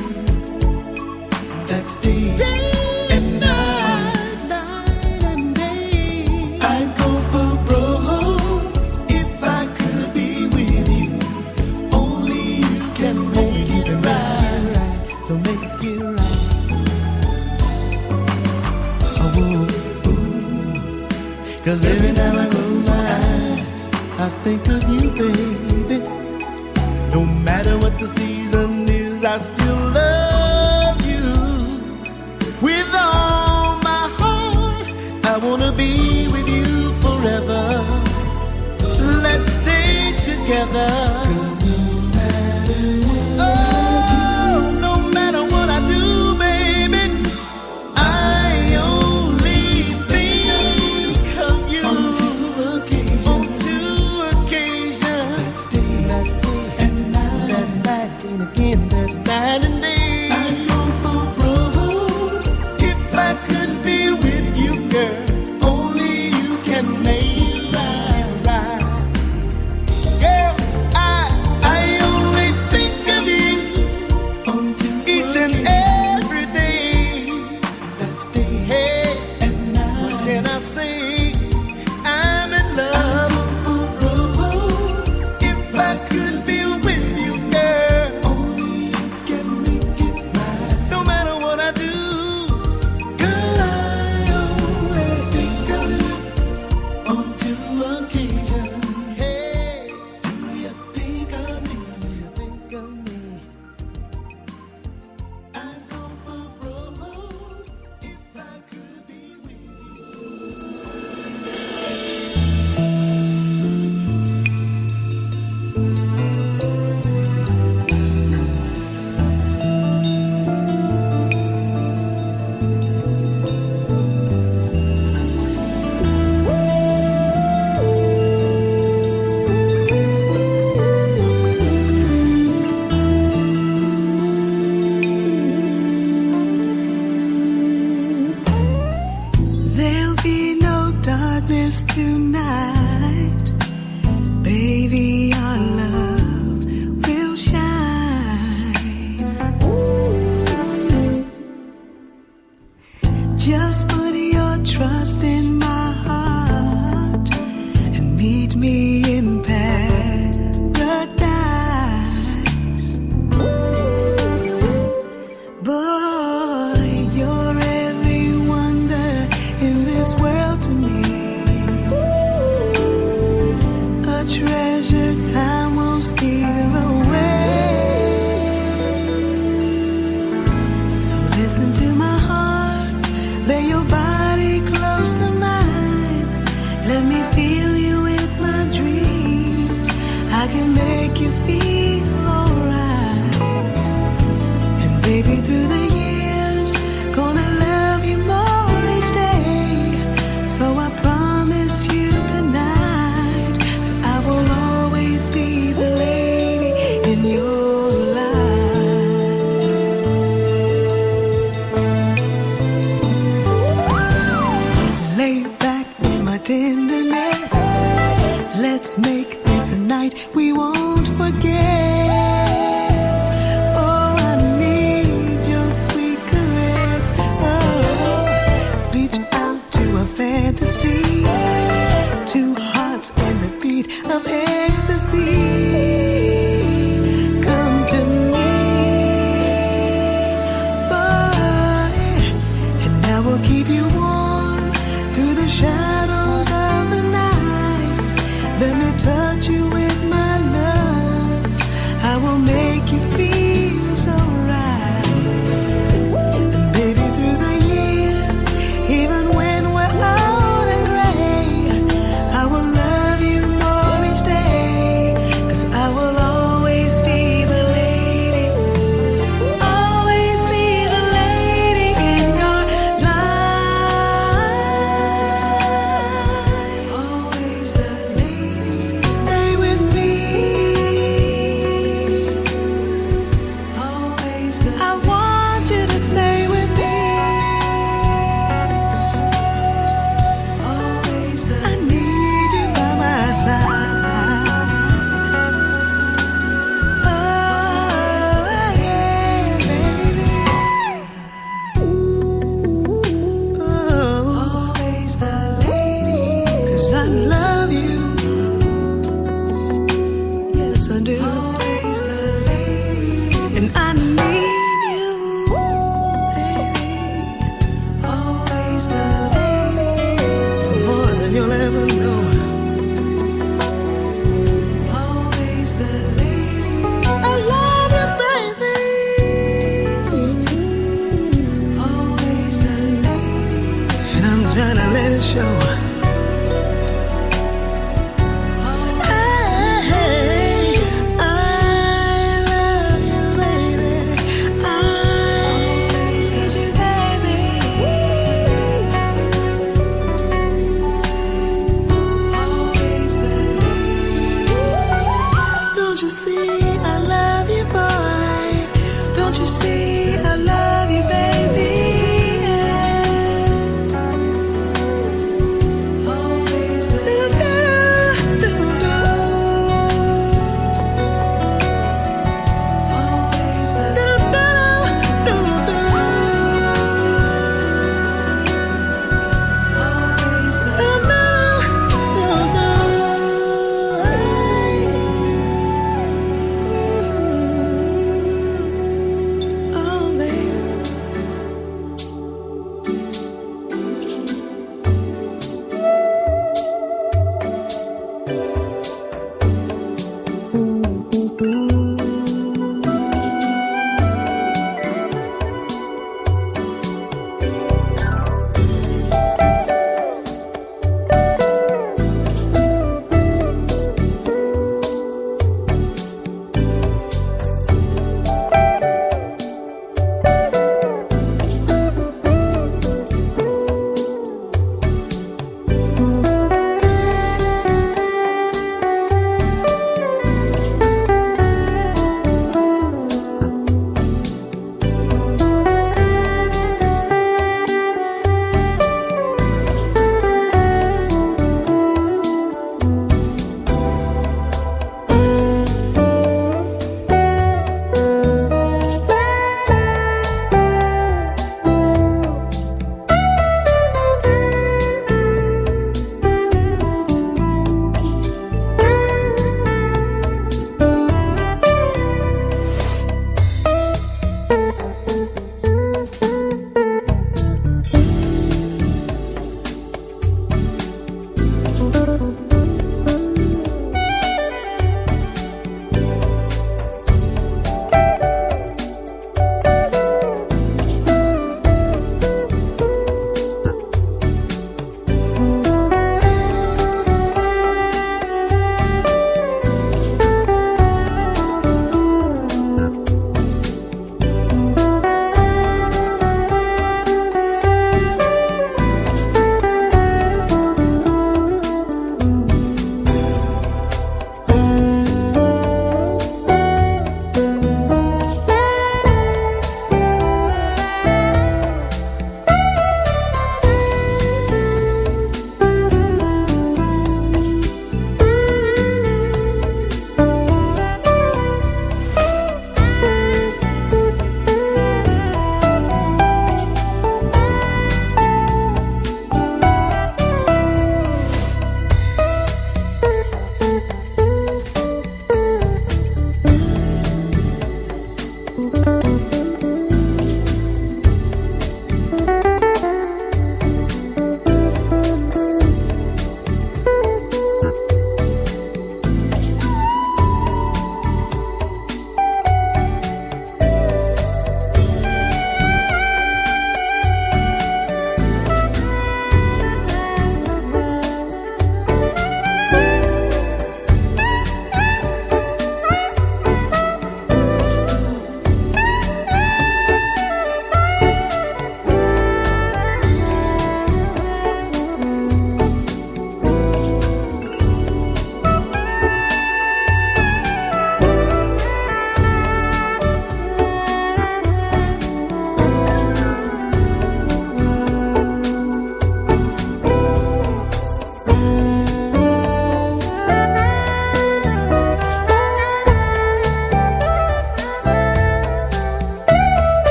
That's day and night, night and day. I'd go for broke if I could be with you. Only you can make it right. So make it right. Oh, ooh. 'Cause every time I close my eyes, I think of you, baby. No matter what the season is, I still love you. With all my heart, I wanna be with you forever. Let's stay together. 'Cause no matter what I do, baby, I only think of you on two occasions. That's day and night. That's night and again. That's night and day. I'd go for broke if I could be with you, girl. Only you can make it right. Girl, I meet me in paradise. Boy, you're every wonder in this world to me. A treasure time won't steal away. So listen to my heart, lay your body close to mine. Let me feel you with my dreams. I can make you feel alright. And baby, through the years, gonna love you more each day. So I promise you tonight that I will always be the lady in your life. Lay back in my tenderness. Let's make this a night we won't forget. Oh, I need your sweet caress. Oh, reach out to a fantasy. Two hearts and the beat of ecstasy. Come to me, boy, and I will keep you warm through the shadows of the night. Let me touch you with my love. I will make you feel so right. And baby, through the years, even when we're old and gray, I will love you more each day. 'Cause I will always be the lady, always be the lady in your life. Always the lady. Stay with me.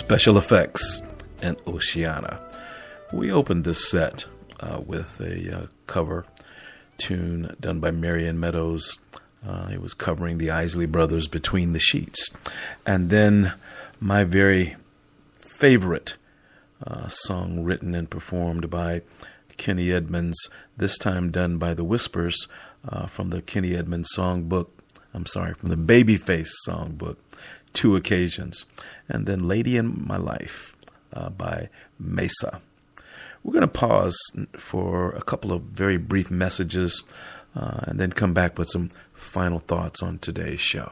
Special Effects and Oceana. We opened this set with a cover tune done by Marion Meadows. He was covering the Isley Brothers' Between the Sheets. And then my very favorite song written and performed by Kenny Edmonds, this time done by the Whispers from the Kenny Edmonds songbook. From the Babyface songbook, Two Occasions. And then Lady in My Life by Mesa. We're going to pause for a couple of very brief messages and then come back with some final thoughts on today's show.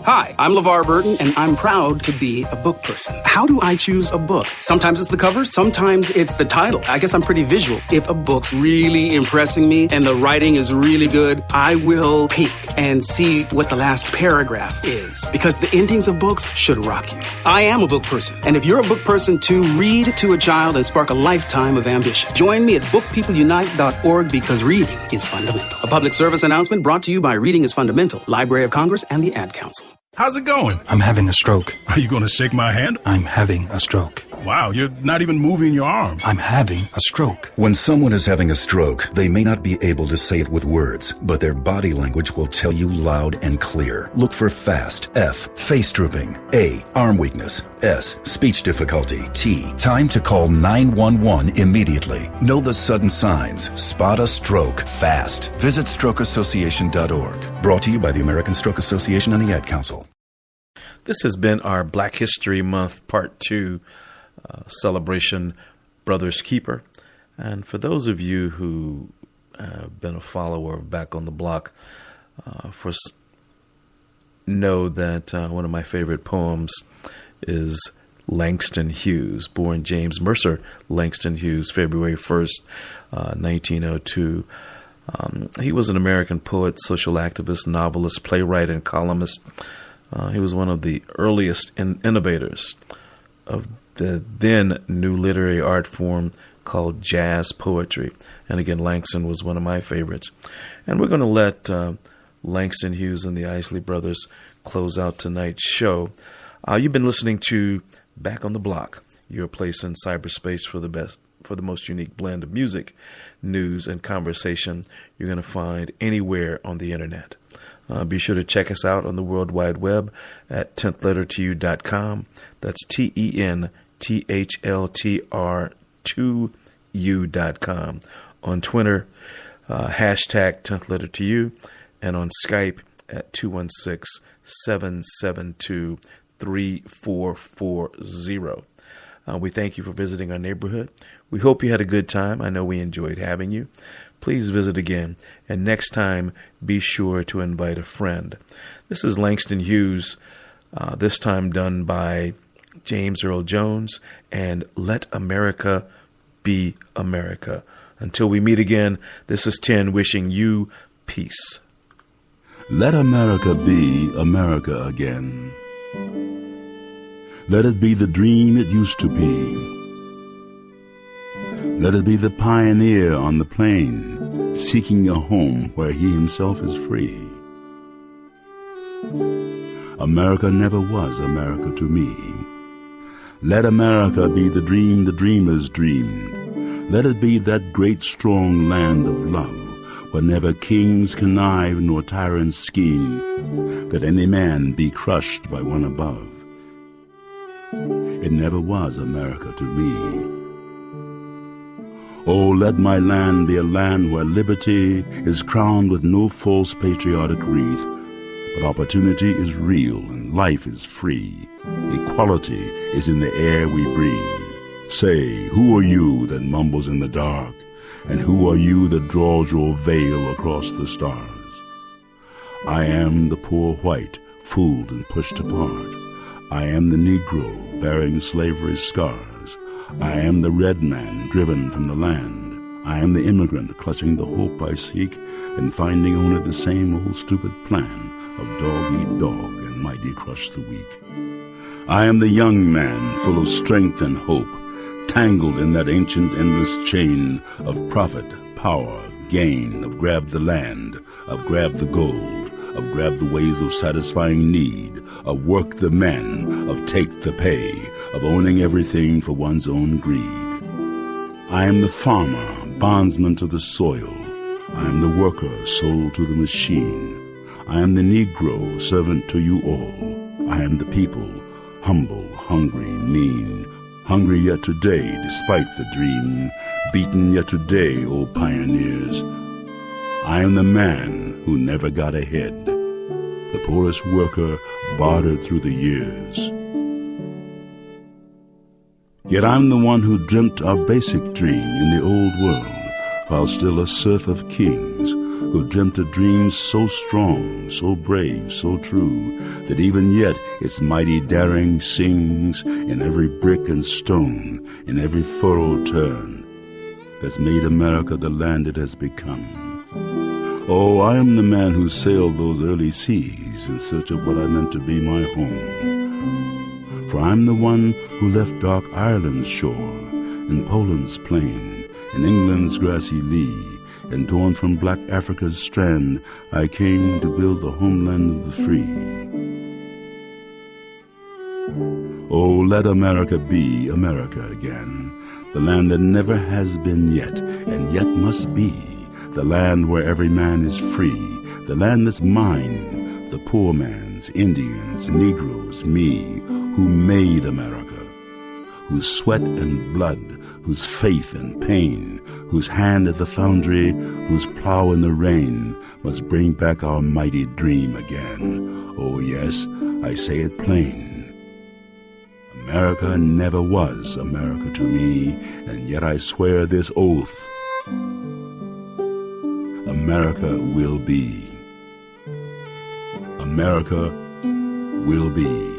Hi, I'm LeVar Burton, and I'm proud to be a book person. How do I choose a book? Sometimes it's the cover, sometimes it's the title. I guess I'm pretty visual. If a book's really impressing me and the writing is really good, I will peek and see what the last paragraph is, because the endings of books should rock you. I am a book person, and if you're a book person too, read to a child and spark a lifetime of ambition. Join me at bookpeopleunite.org, because reading is fundamental. A public service announcement brought to you by Reading is Fundamental, Library of Congress, and the Ad Council. How's it going? I'm having a stroke. Are you going to shake my hand? I'm having a stroke. Wow, you're not even moving your arm. I'm having a stroke. When someone is having a stroke, they may not be able to say it with words, but their body language will tell you loud and clear. Look for FAST. F, face drooping. A, arm weakness. S, speech difficulty. T, time to call 911 immediately. Know the sudden signs. Spot a stroke fast. Visit strokeassociation.org. Brought to you by the American Stroke Association and the Ad Council. This has been our Black History Month Part 2 celebration, Brother's Keeper. And for those of you who have been a follower of Back on the Block, know that one of my favorite poems is Langston Hughes, born James Mercer Langston Hughes, February 1st, 1902. He was an American poet, social activist, novelist, playwright, and columnist. He was one of the earliest innovators of the then new literary art form called jazz poetry. And again, Langston was one of my favorites. And we're going to let Langston Hughes and the Isley Brothers close out tonight's show. You've been listening to Back on the Block, your place in cyberspace for the most unique blend of music, news, and conversation you're going to find anywhere on the internet. Be sure to check us out on the World Wide Web at 10thlettertoyou.com. That's TENTHLTR2U.com. On Twitter, hashtag 10thlettertoyou, and on Skype at 216-772-3440. We thank you for visiting our neighborhood. We hope you had a good time. I know we enjoyed having you. Please visit again, and next time, be sure to invite a friend. This is Langston Hughes, this time done by James Earl Jones, and Let America Be America. Until we meet again, this is 10 wishing you peace. Let America be America again. Let it be the dream it used to be. Let it be the pioneer on the plain, seeking a home where he himself is free. America never was America to me. Let America be the dream the dreamers dreamed. Let it be that great strong land of love, where never kings connive nor tyrants scheme, that any man be crushed by one above. It never was America to me. Oh, let my land be a land where liberty is crowned with no false patriotic wreath, but opportunity is real and life is free. Equality is in the air we breathe. Say, who are you that mumbles in the dark, and who are you that draws your veil across the stars? I am the poor white, fooled and pushed apart. I am the Negro bearing slavery's scars. I am the red man driven from the land. I am the immigrant clutching the hope I seek and finding only the same old stupid plan of dog eat dog and mighty crush the weak. I am the young man full of strength and hope, tangled in that ancient endless chain of profit, power, gain, of grab the land, of grab the gold, of grab the ways of satisfying need, of work the man, of take the pay, of owning everything for one's own greed. I am the farmer, bondsman to the soil. I am the worker, sold to the machine. I am the Negro, servant to you all. I am the people, humble, hungry, mean, hungry yet today, despite the dream, beaten yet today, O pioneers. I am the man who never got ahead, the poorest worker bartered through the years. Yet I'm the one who dreamt our basic dream in the old world, while still a serf of kings, who dreamt a dream so strong, so brave, so true, that even yet its mighty daring sings in every brick and stone, in every furrowed turn, that's made America the land it has become. Oh, I am the man who sailed those early seas in search of what I meant to be my home. For I'm the one who left dark Ireland's shore, in Poland's plain, in England's grassy lea, and torn from black Africa's strand, I came to build the homeland of the free. Oh, let America be America again, the land that never has been yet, and yet must be, the land where every man is free, the land that's mine, the poor man's, Indians, Negroes, me, who made America, whose sweat and blood, whose faith and pain, whose hand at the foundry, whose plow in the rain, must bring back our mighty dream again. Oh yes, I say it plain. America never was America to me, and yet I swear this oath. America will be. America will be.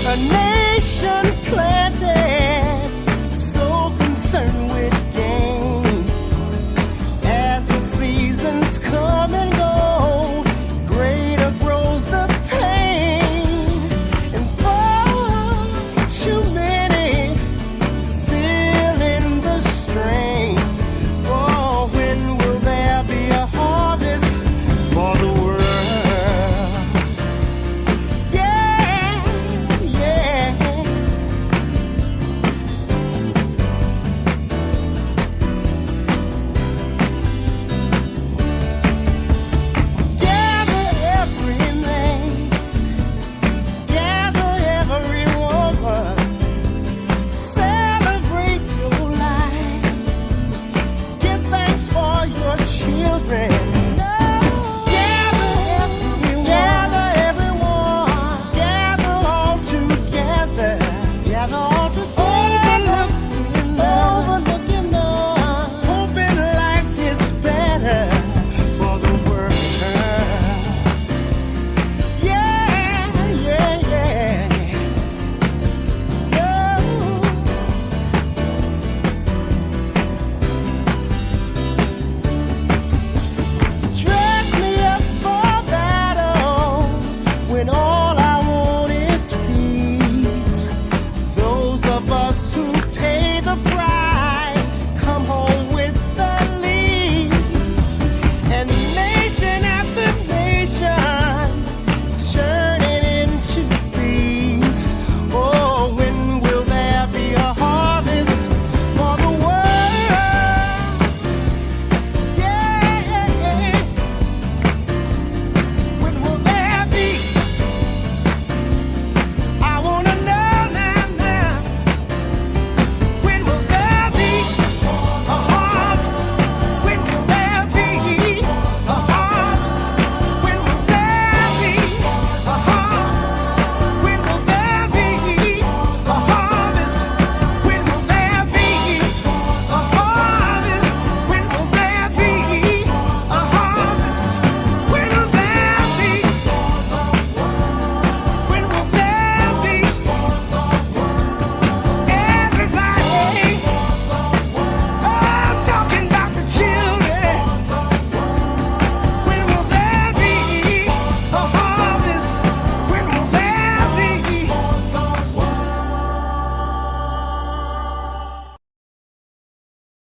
A nation planted